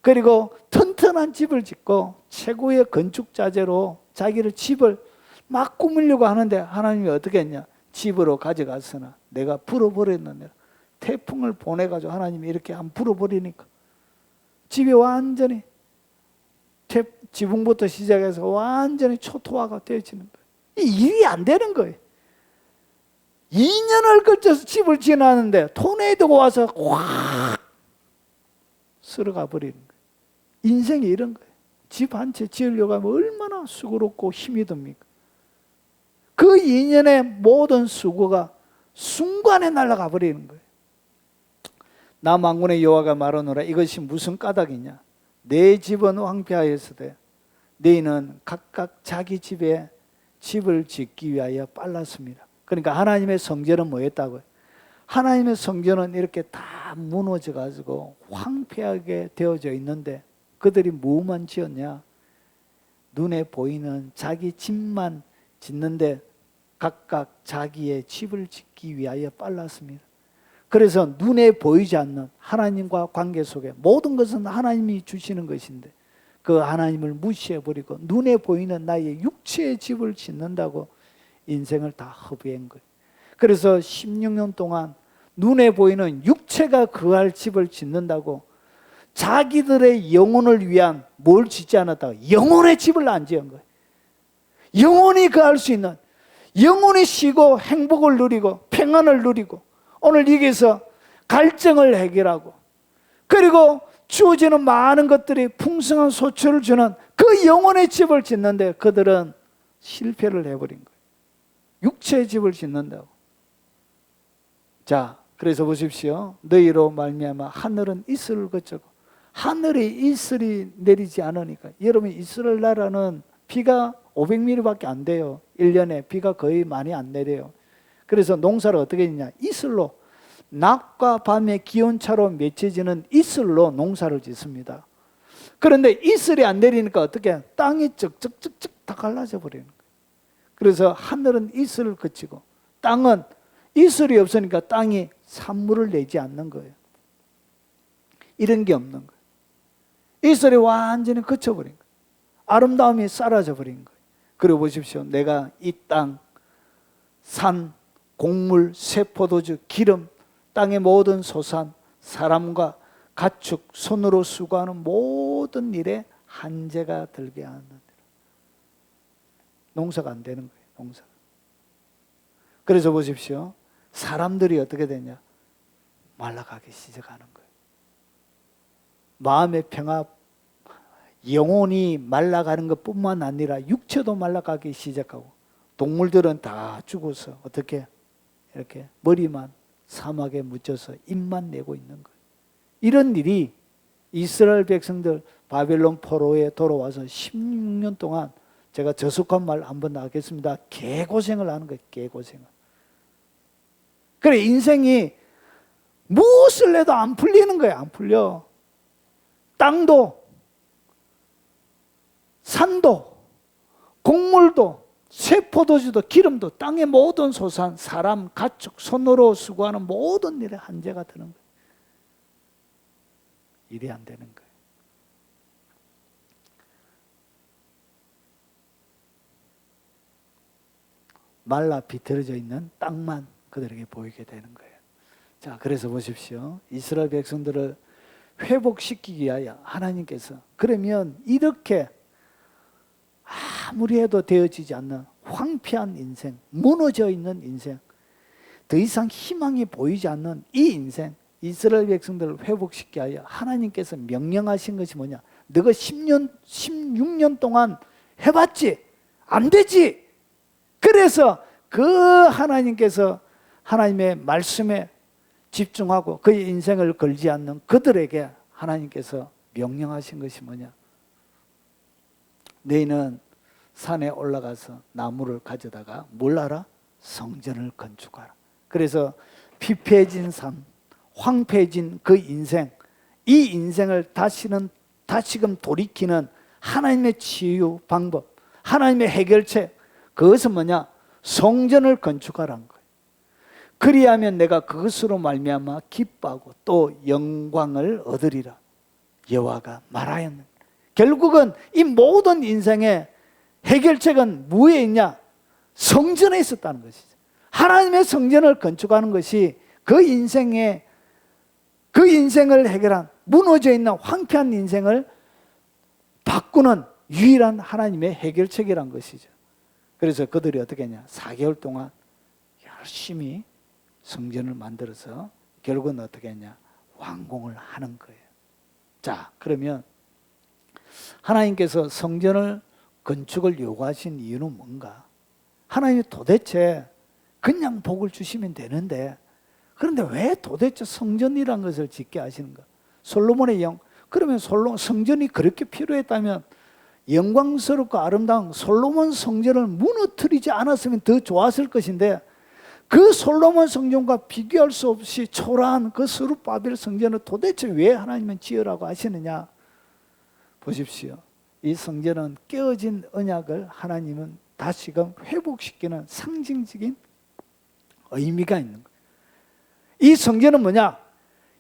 그리고 튼튼한 집을 짓고 최고의 건축 자재로 자기를 집을 막 꾸미려고 하는데 하나님이 어떻게 했냐? 집으로 가져가서나 내가 불어버렸느니라. 태풍을 보내가지고 하나님이 이렇게 한 불어버리니까 집이 완전히 지붕부터 시작해서 완전히 초토화가 되어지는 거예요. 이 일이 안 되는 거예요. 2년을 걸쳐서 집을 지나는데 토네이도가 와서 확 쓸어가 버리는 거예요. 인생이 이런 거예요. 집 한 채 지으려고 하면 얼마나 수고롭고 힘이 듭니까? 그 2년의 모든 수고가 순간에 날아가 버리는 거예요. 나 만군의 여호와가 말하노라. 이것이 무슨 까닭이냐? 내 집은 황폐하였으되 너희는 각각 자기 집에 집을 짓기 위하여 빨랐습니다. 그러니까 하나님의 성전은 뭐였다고요? 하나님의 성전은 이렇게 다 무너져 가지고 황폐하게 되어져 있는데 그들이 뭐만 지었냐? 눈에 보이는 자기 집만 짓는데 각각 자기의 집을 짓기 위하여 빨랐습니다. 그래서 눈에 보이지 않는 하나님과 관계 속에 모든 것은 하나님이 주시는 것인데 그 하나님을 무시해버리고 눈에 보이는 나의 육체의 집을 짓는다고 인생을 다 허비한 거예요. 그래서 16년 동안 눈에 보이는 육체가 거할 집을 짓는다고 자기들의 영혼을 위한 뭘 짓지 않았다고? 영혼의 집을 안 지은 거예요. 영혼이 거할 수 있는, 영혼이 쉬고 행복을 누리고 평안을 누리고 오늘 여기서 갈증을 해결하고 그리고 주어지는 많은 것들이 풍성한 소출을 주는 그 영혼의 집을 짓는데 그들은 실패를 해버린 거예요. 육체의 집을 짓는다고. 자, 그래서 보십시오. 너희로 말미암아 하늘은 이슬을 거쳐고 하늘에 이슬이 내리지 않으니까. 여러분, 이스라엘 나라는 비가 500mm밖에 안 돼요. 1년에 비가 거의 많이 안 내려요. 그래서 농사를 어떻게 했냐? 이슬로, 낮과 밤의 기온차로 맺혀지는 이슬로 농사를 짓습니다. 그런데 이슬이 안 내리니까 어떻게? 땅이 쩍쩍쩍쩍 다 갈라져 버리는 거예요. 그래서 하늘은 이슬을 거치고 땅은 이슬이 없으니까 땅이 산물을 내지 않는 거예요. 이런 게 없는 거예요. 이슬이 완전히 거쳐버린 거예요. 아름다움이 사라져 버린 거예요. 그리고 보십시오. 내가 이 땅, 산, 곡물, 쇠포도주, 기름, 땅의 모든 소산, 사람과 가축, 손으로 수고하는 모든 일에 한재가 들게 하느니라. 농사가 안 되는 거예요. 농사가. 그래서 보십시오. 사람들이 어떻게 되냐? 말라가기 시작하는 거예요. 마음의 평화, 영혼이 말라가는 것뿐만 아니라 육체도 말라가기 시작하고 동물들은 다 죽어서 어떻게 이렇게 머리만 사막에 묻혀서 입만 내고 있는 거예요. 이런 일이 이스라엘 백성들 바벨론 포로에 돌아와서 16년 동안 제가 저속한 말 한번 하겠습니다. 개고생을 하는 거예요. 개고생을. 그래 인생이 무엇을 해도 안 풀리는 거예요. 안 풀려. 땅도 산도 곡물도 쇠포도주도 기름도 땅의 모든 소산 사람 가축 손으로 수고하는 모든 일에 한계가 드는 거예요. 일이 안 되는 거예요. 말라 비틀어져 있는 땅만 그들에게 보이게 되는 거예요. 자, 그래서 보십시오. 이스라엘 백성들을 회복시키기 위하여 하나님께서 그러면 이렇게 아무리 해도 되어지지 않는 황폐한 인생, 무너져 있는 인생, 더 이상 희망이 보이지 않는 이 인생, 이스라엘 백성들을 회복시키기 위하여 하나님께서 명령하신 것이 뭐냐? 너가 16년 동안 해봤지? 안 되지? 그래서 그 하나님께서 하나님의 말씀에 집중하고 그의 인생을 걸지 않는 그들에게 하나님께서 명령하신 것이 뭐냐? 너희는 산에 올라가서 나무를 가져다가 뭘 하라? 성전을 건축하라. 그래서 피폐해진 삶, 황폐해진 그 인생, 이 인생을 다시금 돌이키는 하나님의 치유 방법, 하나님의 해결책, 그것은 뭐냐? 성전을 건축하라는 거예요. 그리하면 내가 그것으로 말미암아 기뻐하고 또 영광을 얻으리라. 여호와가 말하였느니라. 결국은 이 모든 인생의 해결책은 무엇에 있냐? 성전에 있었다는 것이죠. 하나님의 성전을 건축하는 것이 그 인생을 해결한, 무너져 있는 황폐한 인생을 바꾸는 유일한 하나님의 해결책이란 것이죠. 그래서 그들이 어떻게 했냐? 4개월 동안 열심히 성전을 만들어서 결국은 어떻게 했냐? 완공을 하는 거예요. 자, 그러면 하나님께서 성전을 건축을 요구하신 이유는 뭔가? 하나님이 도대체 그냥 복을 주시면 되는데, 그런데 왜 도대체 성전이라는 것을 짓게 하시는가? 솔로몬의 그러면 성전이 그렇게 필요했다면 영광스럽고 아름다운 솔로몬 성전을 무너뜨리지 않았으면 더 좋았을 것인데, 그 솔로몬 성전과 비교할 수 없이 초라한 그 스룹바벨 성전을 도대체 왜 하나님은 지으라고 하시느냐? 보십시오. 이 성전은 깨어진 언약을 하나님은 다시금 회복시키는 상징적인 의미가 있는 거예요. 이 성전은 뭐냐?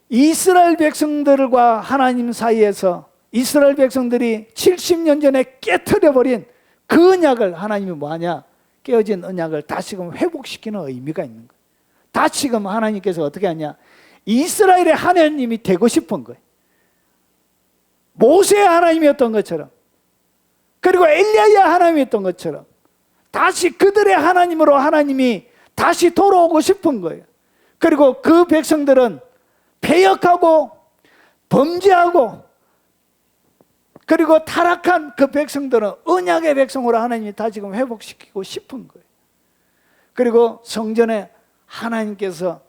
이스라엘 백성들과 하나님 사이에서 이스라엘 백성들이 70년 전에 깨트려버린 그 언약을 하나님이 뭐하냐? 깨어진 언약을 다시금 회복시키는 의미가 있는 거예요. 다시금 하나님께서 어떻게 하냐? 이스라엘의 하나님이 되고 싶은 거예요. 모세의 하나님이었던 것처럼, 그리고 엘리야의 하나님이었던 것처럼 다시 그들의 하나님으로 하나님이 다시 돌아오고 싶은 거예요. 그리고 그 백성들은 패역하고 범죄하고 그리고 타락한 그 백성들은 언약의 백성으로 하나님이 다시금 회복시키고 싶은 거예요. 그리고 성전에 하나님께서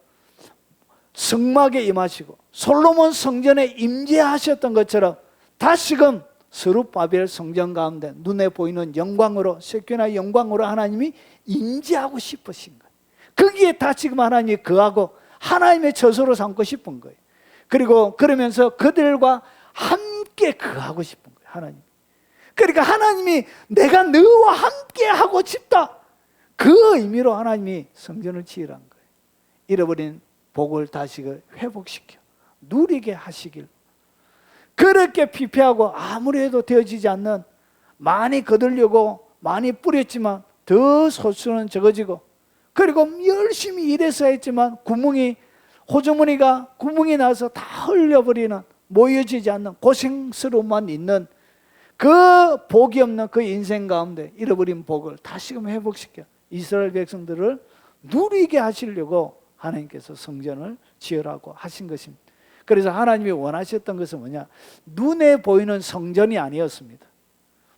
성막에 임하시고 솔로몬 성전에 임재하셨던 것처럼 다시금 스룹바벨 성전 가운데 눈에 보이는 영광으로, 세키나 영광으로 하나님이 임재하고 싶으신 거예요. 거기에 다시금 하나님이 거하고 하나님의 처소로 삼고 싶은 거예요. 그리고 그러면서 그들과 함께 거하고 싶은 거예요, 하나님. 그러니까 하나님이 내가 너와 함께 하고 싶다, 그 의미로 하나님이 성전을 지으라는 거예요. 잃어버린 복을 다시 회복시켜 누리게 하시길. 그렇게 피폐하고 아무리 해도 되어지지 않는, 많이 거두려고 많이 뿌렸지만 더 소수는 적어지고, 그리고 열심히 일해서 했지만 호주머니가 구멍이 나서 다 흘려버리는, 모여지지 않는 고생스러움만 있는 그 복이 없는 그 인생 가운데 잃어버린 복을 다시금 회복시켜 이스라엘 백성들을 누리게 하시려고 하나님께서 성전을 지으라고 하신 것입니다. 그래서 하나님이 원하셨던 것은 뭐냐? 눈에 보이는 성전이 아니었습니다.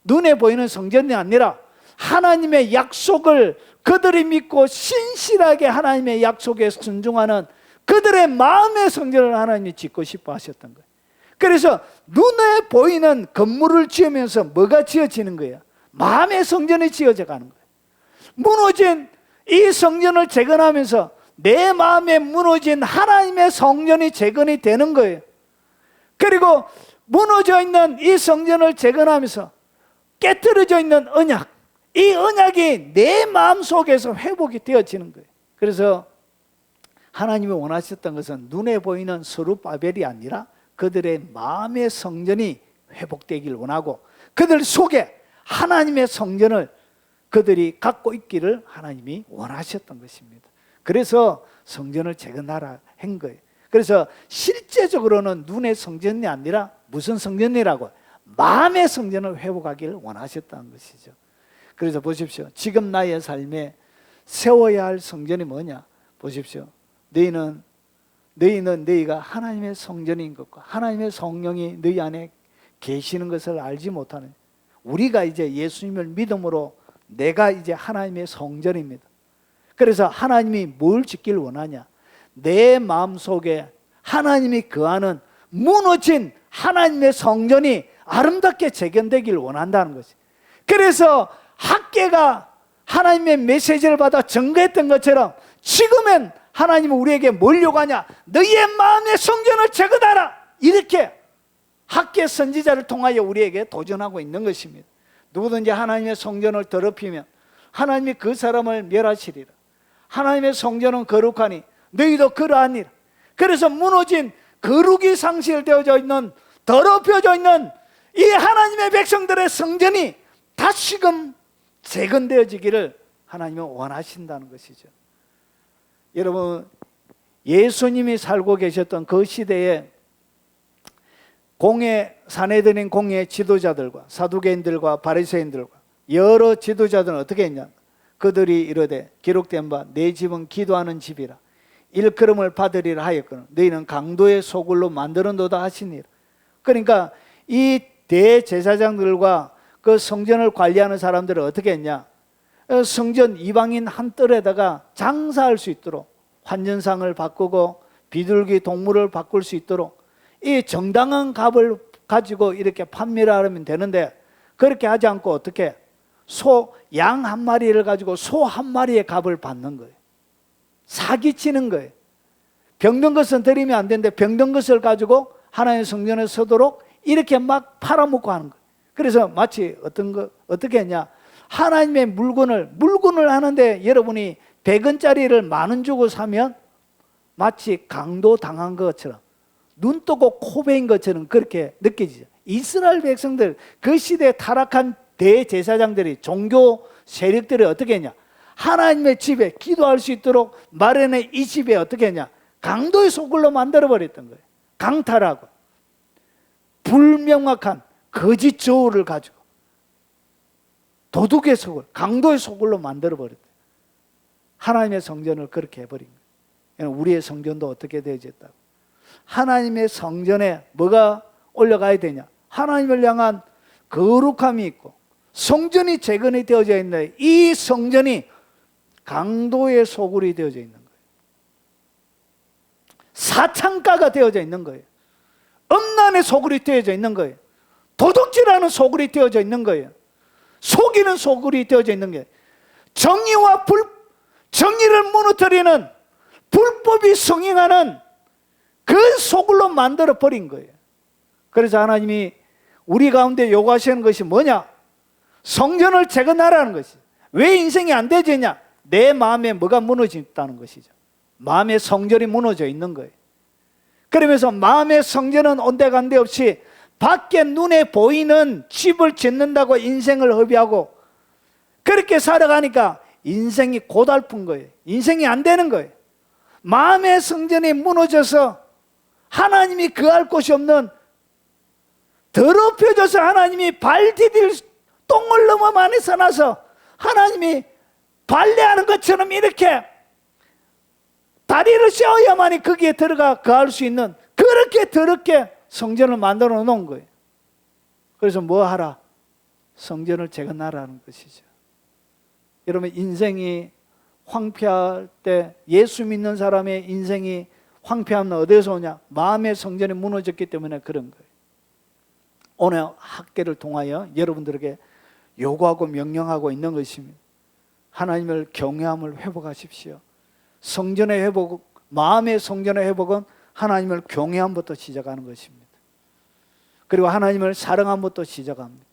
눈에 보이는 성전이 아니라 하나님의 약속을 그들이 믿고 신실하게 하나님의 약속에 순종하는 그들의 마음의 성전을 하나님이 짓고 싶어 하셨던 거예요. 그래서 눈에 보이는 건물을 지으면서 뭐가 지어지는 거예요? 마음의 성전이 지어져 가는 거예요. 무너진 이 성전을 재건하면서 내 마음에 무너진 하나님의 성전이 재건이 되는 거예요. 그리고 무너져 있는 이 성전을 재건하면서 깨트려져 있는 언약, 이 언약이 내 마음 속에서 회복이 되어지는 거예요. 그래서 하나님이 원하셨던 것은 눈에 보이는 스룹바벨이 아니라 그들의 마음의 성전이 회복되길 원하고, 그들 속에 하나님의 성전을 그들이 갖고 있기를 하나님이 원하셨던 것입니다. 그래서 성전을 재건하라 한 거예요. 그래서 실제적으로는 눈의 성전이 아니라 무슨 성전이라고? 마음의 성전을 회복하기를 원하셨다는 것이죠. 그래서 보십시오. 지금 나의 삶에 세워야 할 성전이 뭐냐? 보십시오. 너희는 너희가 하나님의 성전인 것과 하나님의 성령이 너희 안에 계시는 것을 알지 못하는, 우리가 이제 예수님을 믿음으로 내가 이제 하나님의 성전입니다. 그래서 하나님이 뭘 짓길 원하냐? 내 마음속에 하나님이 거하는 무너진 하나님의 성전이 아름답게 재건되길 원한다는 것이. 그래서 학개가 하나님의 메시지를 받아 증거했던 것처럼 지금은 하나님은 우리에게 뭘 요구하냐? 너희의 마음의 성전을 재건하라. 이렇게 학개 선지자를 통하여 우리에게 도전하고 있는 것입니다. 누구든지 하나님의 성전을 더럽히면 하나님이 그 사람을 멸하시리라. 하나님의 성전은 거룩하니 너희도 그러하니라. 그래서 무너진 거룩이 상실되어져 있는, 더럽혀져 있는 이 하나님의 백성들의 성전이 다시금 재건되어지기를 하나님은 원하신다는 것이죠. 여러분, 예수님이 살고 계셨던 그 시대에 사내들인 공예 지도자들과 사두개인들과 바리새인들과 여러 지도자들은 어떻게 했냐? 그들이 이르되 기록된 바 내 집은 기도하는 집이라 일컬음을 받으리라 하였거늘 너희는 강도의 소굴로 만들어놓다 하시니라. 그러니까 이 대제사장들과 그 성전을 관리하는 사람들은 어떻게 했냐? 성전 이방인 한 뜰에다가 장사할 수 있도록 환전상을 바꾸고 비둘기 동물을 바꿀 수 있도록 이 정당한 값을 가지고 이렇게 판매를 하면 되는데, 그렇게 하지 않고 어떻게 양 한 마리를 가지고 소 한 마리의 값을 받는 거예요. 사기치는 거예요. 병든 것은 드리면 안 되는데 병든 것을 가지고 하나님의 성전에 서도록 이렇게 막 팔아먹고 하는 거예요. 그래서 마치 어떻게 했냐? 하나님의 물건을 하는데 여러분이 100원짜리를 10,000원 주고 사면 마치 강도 당한 것처럼, 눈 뜨고 코 베인 것처럼 그렇게 느껴지죠. 이스라엘 백성들, 그 시대에 타락한 대제사장들이, 종교 세력들이 어떻게 했냐? 하나님의 집에 기도할 수 있도록 마련해 이 집에 어떻게 했냐? 강도의 소굴로 만들어버렸던 거예요. 강탈하고 불명확한 거짓 저울을 가지고 도둑의 소굴, 강도의 소굴로 만들어버렸대요. 하나님의 성전을 그렇게 해버린 거예요. 우리의 성전도 어떻게 되어졌다고? 하나님의 성전에 뭐가 올라가야 되냐? 하나님을 향한 거룩함이 있고 성전이 재건이 되어져 있는데 이 성전이 강도의 소굴이 되어져 있는 거예요. 사창가가 되어져 있는 거예요. 음란의 소굴이 되어져 있는 거예요. 도둑질하는 소굴이 되어져 있는 거예요. 속이는 소굴이 되어져 있는 거예요. 정의를 무너뜨리는, 불법이 성행하는 그 소굴로 만들어 버린 거예요. 그래서 하나님이 우리 가운데 요구하시는 것이 뭐냐? 성전을 재건하라는 것이. 왜 인생이 안 되지냐? 내 마음에 뭐가 무너졌다는 것이죠. 마음의 성전이 무너져 있는 거예요. 그러면서 마음의 성전은 온데간데 없이 밖에 눈에 보이는 집을 짓는다고 인생을 허비하고 그렇게 살아가니까 인생이 고달픈 거예요. 인생이 안 되는 거예요. 마음의 성전이 무너져서 하나님이 거할 곳이 없는, 더럽혀져서 하나님이 발 디딜 똥을 너무 많이 써놔서 하나님이 발레하는 것처럼 이렇게 다리를 씌워야만이 거기에 들어가 거할 수 있는, 그렇게 더럽게 성전을 만들어 놓은 거예요. 그래서 뭐 하라? 성전을 재건하라는 것이죠. 여러분, 인생이 황폐할 때, 예수 믿는 사람의 인생이 황폐함은 어디서 오냐? 마음의 성전이 무너졌기 때문에 그런 거예요. 오늘 학계를 통하여 여러분들에게 요구하고 명령하고 있는 것입니다. 하나님을 경외함을 회복하십시오. 성전의 회복, 마음의 성전의 회복은 하나님을 경외함부터 시작하는 것입니다. 그리고 하나님을 사랑함부터 시작합니다.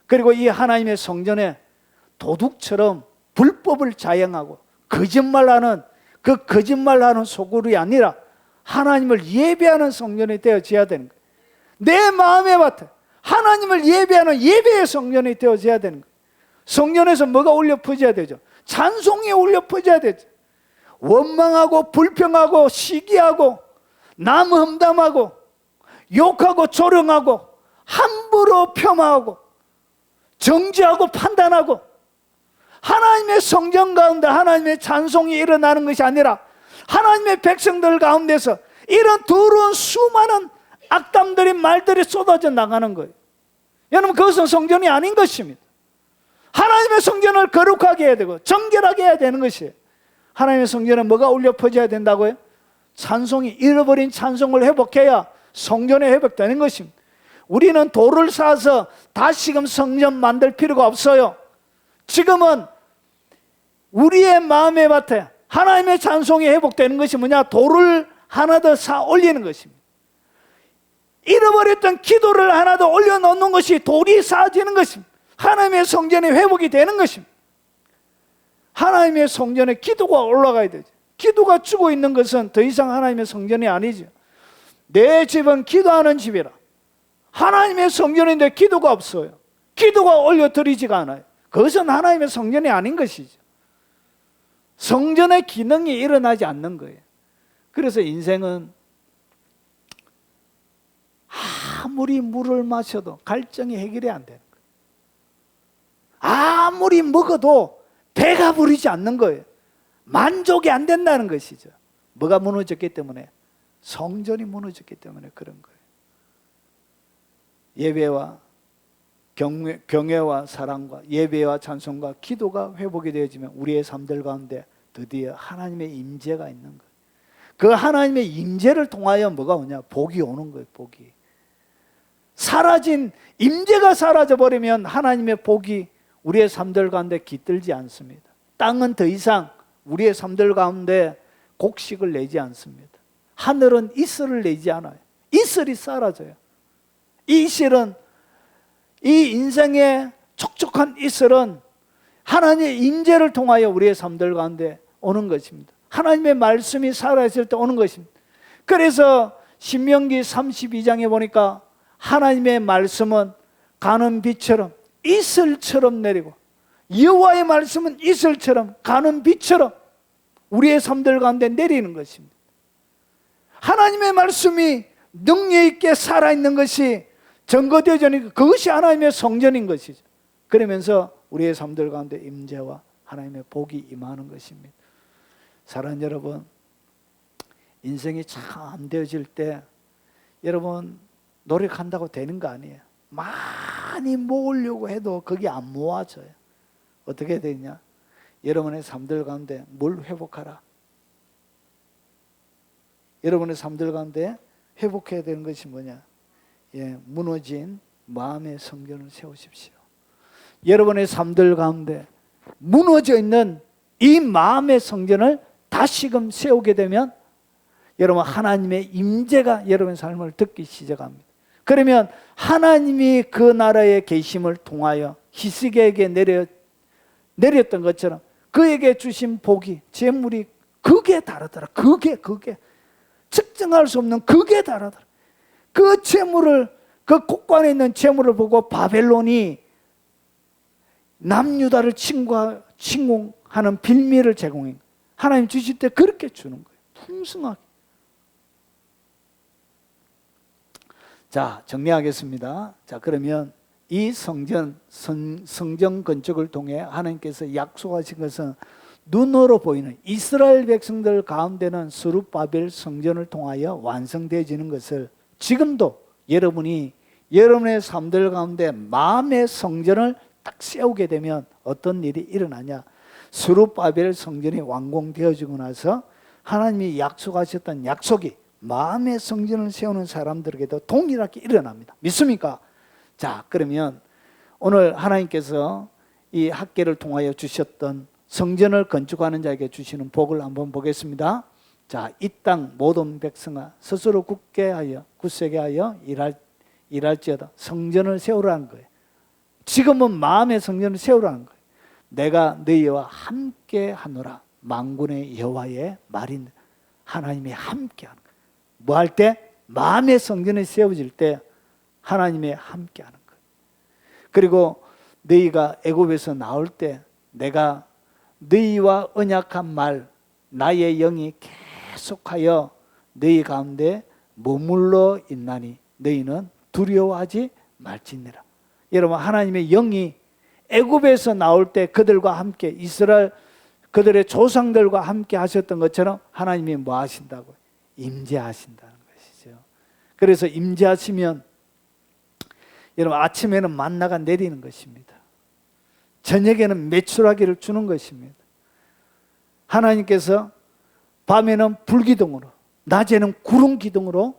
그리고 이 하나님의 성전에 도둑처럼 불법을 자행하고 거짓말하는, 그 거짓말하는 소굴이 아니라 하나님을 예배하는 성전이 되어져야 되는 거예요. 내 마음에 맡아 하나님을 예배하는 예배의 성전이 되어져야 되는 거예요. 성전에서 뭐가 울려 퍼져야 되죠? 찬송이 울려 퍼져야 되죠. 원망하고 불평하고 시기하고 남 험담하고 욕하고 조롱하고 함부로 폄하하고 정죄하고 판단하고 하나님의 성전 가운데 하나님의 찬송이 일어나는 것이 아니라 하나님의 백성들 가운데서 이런 더러운 수많은 악담들이, 말들이 쏟아져 나가는 거예요. 여러분, 그것은 성전이 아닌 것입니다. 하나님의 성전을 거룩하게 해야 되고 정결하게 해야 되는 것이에요. 하나님의 성전에 뭐가 울려 퍼져야 된다고요? 찬송이 잃어버린 찬송을 회복해야 성전이 회복되는 것입니다. 우리는 돌을 쌓아서 다시금 성전 만들 필요가 없어요. 지금은 우리의 마음의 밭에 하나님의 찬송이 회복되는 것이 뭐냐? 돌을 하나 더 쌓아 올리는 것입니다. 잃어버렸던 기도를 하나 더 올려놓는 것이 돌이 쌓아지는 것입니다. 하나님의 성전이 회복이 되는 것입니다. 하나님의 성전에 기도가 올라가야 되죠. 기도가 죽어 있는 것은 더 이상 하나님의 성전이 아니죠. 내 집은 기도하는 집이라. 하나님의 성전인데 기도가 없어요. 기도가 올려드리지가 않아요. 그것은 하나님의 성전이 아닌 것이죠. 성전의 기능이 일어나지 않는 거예요. 그래서 인생은 아무리 물을 마셔도 갈증이 해결이 안 되는 거예요. 아무리 먹어도 배가 부르지 않는 거예요. 만족이 안 된다는 것이죠. 뭐가 무너졌기 때문에? 성전이 무너졌기 때문에 그런 거예요. 예배와 경외와 사랑과 예배와 찬송과 기도가 회복이 되어지면 우리의 삶들 가운데 드디어 하나님의 임재가 있는 거예요. 그 하나님의 임재를 통하여 뭐가 오냐? 복이 오는 거예요. 복이. 사라진 임재가 사라져 버리면 하나님의 복이 우리의 삶들 가운데 깃들지 않습니다. 땅은 더 이상 우리의 삶들 가운데 곡식을 내지 않습니다. 하늘은 이슬을 내지 않아요. 이슬이 사라져요. 이 이슬은, 이 인생의 촉촉한 이슬은 하나님의 임재를 통하여 우리의 삶들 가운데 오는 것입니다. 하나님의 말씀이 살아있을 때 오는 것입니다. 그래서 신명기 32장에 보니까 하나님의 말씀은 가는 비처럼 이슬처럼 내리고 여호와의 말씀은 이슬처럼 가는 비처럼 우리의 삶들 가운데 내리는 것입니다. 하나님의 말씀이 능력 있게 살아있는 것이 증거되어지니까 그것이 하나님의 성전인 것이죠. 그러면서 우리의 삶들 가운데 임재와 하나님의 복이 임하는 것입니다. 사랑하는 여러분, 인생이 참 안 되어질 때 여러분 노력한다고 되는 거 아니에요. 많이 모으려고 해도 그게 안 모아져요. 어떻게 되냐? 여러분의 삶들 가운데 뭘 회복하라? 여러분의 삶들 가운데 회복해야 되는 것이 뭐냐? 무너진 마음의 성전을 세우십시오. 여러분의 삶들 가운데 무너져 있는 이 마음의 성전을 다시금 세우게 되면 여러분 하나님의 임재가 여러분의 삶을 듣기 시작합니다. 그러면 하나님이 그 나라의 계심을 통하여 히스기야에게 내렸던 것처럼 그에게 주신 복이, 재물이 그게 다르더라. 그게 측정할 수 없는 그게 다르더라. 그 재물을, 그 곳간에 있는 재물을 보고 바벨론이 남유다를 침공하는 빌미를 제공해. 하나님 주실 때 그렇게 주는 거예요. 풍성하게. 자, 정리하겠습니다. 자, 그러면 이 성전 건축을 통해 하나님께서 약속하신 것은 눈으로 보이는 이스라엘 백성들 가운데는 스룹바벨 성전을 통하여 완성되어지는 것을 지금도 여러분이 여러분의 삶들 가운데 마음의 성전을 딱 세우게 되면 어떤 일이 일어나냐? 스룹바벨 성전이 완공되어지고 나서 하나님이 약속하셨던 약속이 마음의 성전을 세우는 사람들에게도 동일하게 일어납니다. 믿습니까? 자, 그러면 오늘 하나님께서 이 학계를 통하여 주셨던 성전을 건축하는 자에게 주시는 복을 한번 보겠습니다. 자, 이 땅 모든 백성아 스스로 굳세게 하여 일할지어다. 성전을 세우라는 거예요. 지금은 마음의 성전을 세우라는 거예요. 내가 너희와 함께 하노라. 만군의 여호와의 말인 하나님이 함께 하는 거예요. 뭐 할 때? 마음의 성전이 세워질 때 하나님이 함께 하는 거예요. 그리고 너희가 애굽에서 나올 때 내가 너희와 언약한 말 나의 영이 계속하여 너희 가운데 머물러 있나니 너희는 두려워하지 말지니라. 여러분, 하나님의 영이 애굽에서 나올 때 그들과 함께 이스라엘 그들의 조상들과 함께 하셨던 것처럼 하나님이 뭐 하신다고요? 임재하신다는 것이죠. 그래서 임재하시면 여러분 아침에는 만나가 내리는 것입니다. 저녁에는 메추라기를 주는 것입니다. 하나님께서 밤에는 불기둥으로 낮에는 구름 기둥으로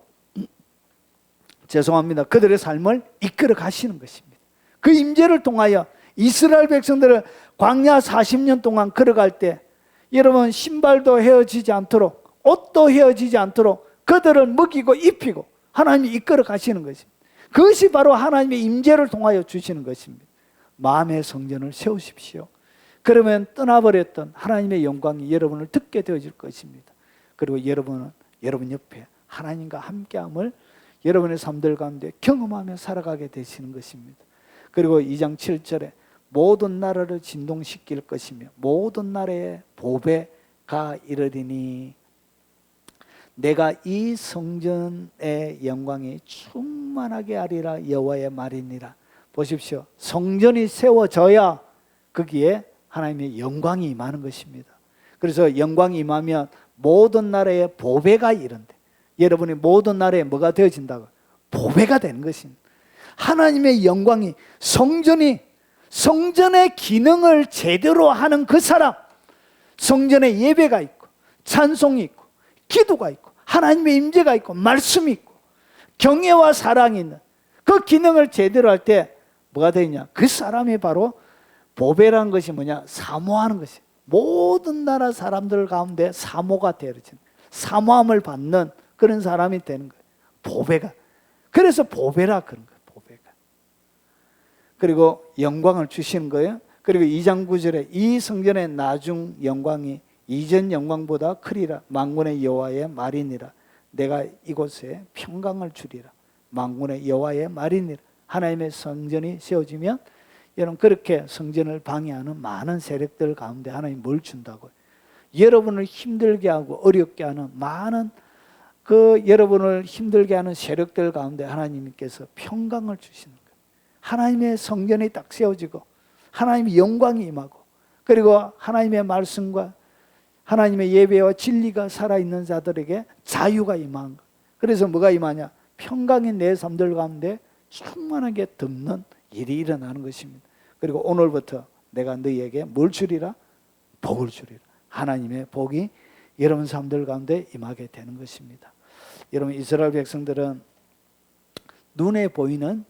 죄송합니다. 그들의 삶을 이끌어 가시는 것입니다. 그 임재를 통하여 이스라엘 백성들을 광야 40년 동안 걸어갈 때 여러분 신발도 헤어지지 않도록 옷도 헤어지지 않도록 그들을 먹이고 입히고 하나님이 이끌어 가시는 것입니다. 그것이 바로 하나님의 임재를 통하여 주시는 것입니다. 마음의 성전을 세우십시오. 그러면 떠나버렸던 하나님의 영광이 여러분을 듣게 되어질 것입니다. 그리고 여러분은 여러분 옆에 하나님과 함께함을 여러분의 삶들 가운데 경험하며 살아가게 되시는 것입니다. 그리고 2장 7절에 모든 나라를 진동시킬 것이며 모든 나라에 보배가 이르리니 내가 이 성전의 영광이 충만하게 하리라 여호와의 말이니라. 보십시오. 성전이 세워져야 거기에 하나님의 영광이 임하는 것입니다. 그래서 영광이 임하면 모든 나라에 보배가 이른대. 여러분이 모든 나라에 뭐가 되어진다고? 보배가 되는 것입니다. 하나님의 영광이 성전의 기능을 제대로 하는 그 사람, 성전에 예배가 있고 찬송이 있고 기도가 있고 하나님의 임재가 있고 말씀이 있고 경외와 사랑이 있는 그 기능을 제대로 할 때 뭐가 되느냐? 그 사람이 바로 보배라는 것이 뭐냐? 사모하는 것이 모든 나라 사람들 가운데 사모가 되어지는 사모함을 받는 그런 사람이 되는 거예요. 보배가. 그래서 보배라 그런 거예요. 보배가. 그리고 영광을 주시는 거예요. 그리고 2장 9절에 이 성전의 나중 영광이 이전 영광보다 크리라. 만군의 여호와의 말이니라. 내가 이곳에 평강을 주리라. 만군의 여호와의 말이니라. 하나님의 성전이 세워지면 여러분 그렇게 성전을 방해하는 많은 세력들 가운데 하나님 뭘 준다고요? 여러분을 힘들게 하고 어렵게 하는 많은 여러분을 힘들게 하는 세력들 가운데 하나님께서 평강을 주시는 거예요. 하나님의 성전이 딱 세워지고 하나님의 영광이 임하고 그리고 하나님의 말씀과 하나님의 예배와 진리가 살아있는 자들에게 자유가 임한 거예요. 그래서 뭐가 임하냐? 평강이 내 삶들 가운데 충만하게 덮는 일이 일어나는 것입니다. 그리고 오늘부터 내가 너희에게 뭘 주리라? 복을 주리라. 하나님의 복이 여러분 삶들 가운데 임하게 되는 것입니다. 여러분 이스라엘 백성들은 눈에 보이는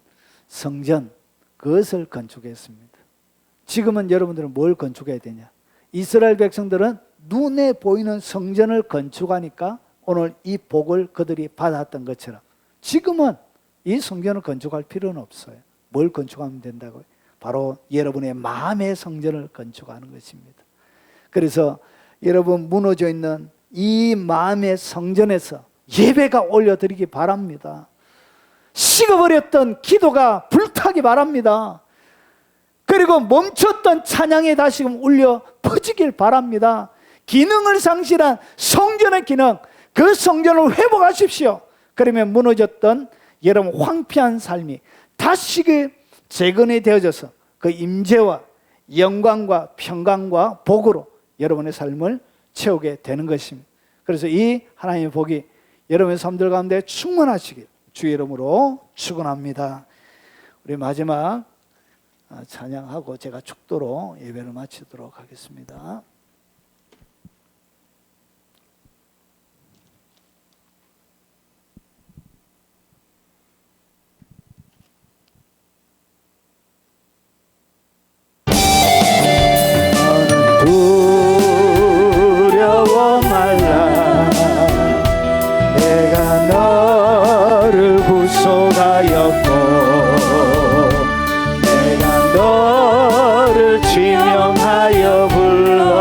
성전 그것을 건축했습니다. 지금은 여러분들은 뭘 건축해야 되냐? 이스라엘 백성들은 눈에 보이는 성전을 건축하니까 오늘 이 복을 그들이 받았던 것처럼 지금은 이 성전을 건축할 필요는 없어요. 뭘 건축하면 된다고요? 바로 여러분의 마음의 성전을 건축하는 것입니다. 그래서 여러분 무너져 있는 이 마음의 성전에서 예배가 올려드리기 바랍니다. 식어버렸던 기도가 불타기 바랍니다. 그리고 멈췄던 찬양이 다시금 울려 퍼지길 바랍니다. 기능을 상실한 성전의 기능, 그 성전을 회복하십시오. 그러면 무너졌던 여러분 황폐한 삶이 다시 재건이 되어져서 그 임재와 영광과 평강과 복으로 여러분의 삶을 채우게 되는 것입니다. 그래서 이 하나님의 복이 여러분의 삶들 가운데 충만하시길 주의 이름으로 축원합니다. 우리 마지막 찬양하고 제가 축도로 예배를 마치도록 하겠습니다. 두려워 말라 내가 너를 구속하였고 내가 너를 지명하여 불러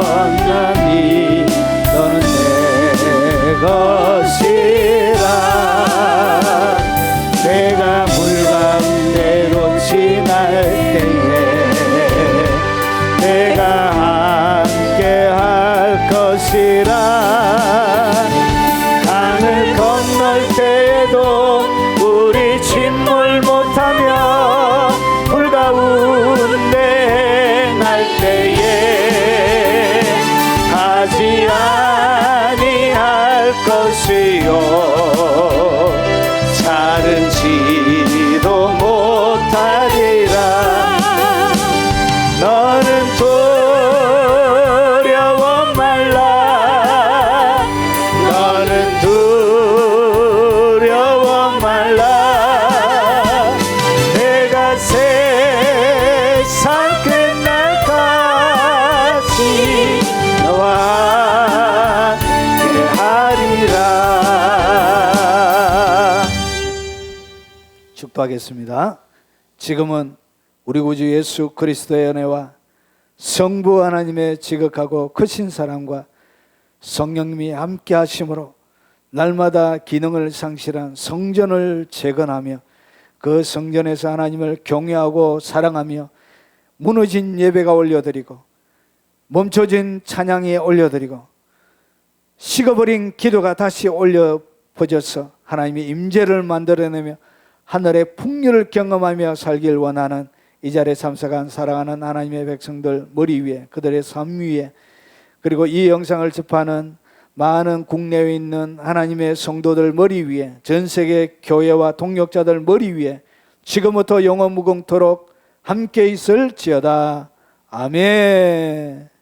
기도하겠습니다. 지금은 우리 구주 예수 그리스도의 은혜와 성부 하나님의 지극하고 크신 사랑과 성령님이 함께 하심으로 날마다 기능을 상실한 성전을 재건하며 그 성전에서 하나님을 경외하고 사랑하며 무너진 예배가 올려드리고 멈춰진 찬양이 올려드리고 식어버린 기도가 다시 올려 퍼져서 하나님의 임재를 만들어내며 하늘의 풍요를 경험하며 살길 원하는 이 자리에 참석한 사랑하는 하나님의 백성들 머리 위에, 그들의 삶 위에, 그리고 이 영상을 접하는 많은 국내에 있는 하나님의 성도들 머리 위에, 전 세계 교회와 동역자들 머리 위에 지금부터 영원 무궁토록 함께 있을지어다. 아멘.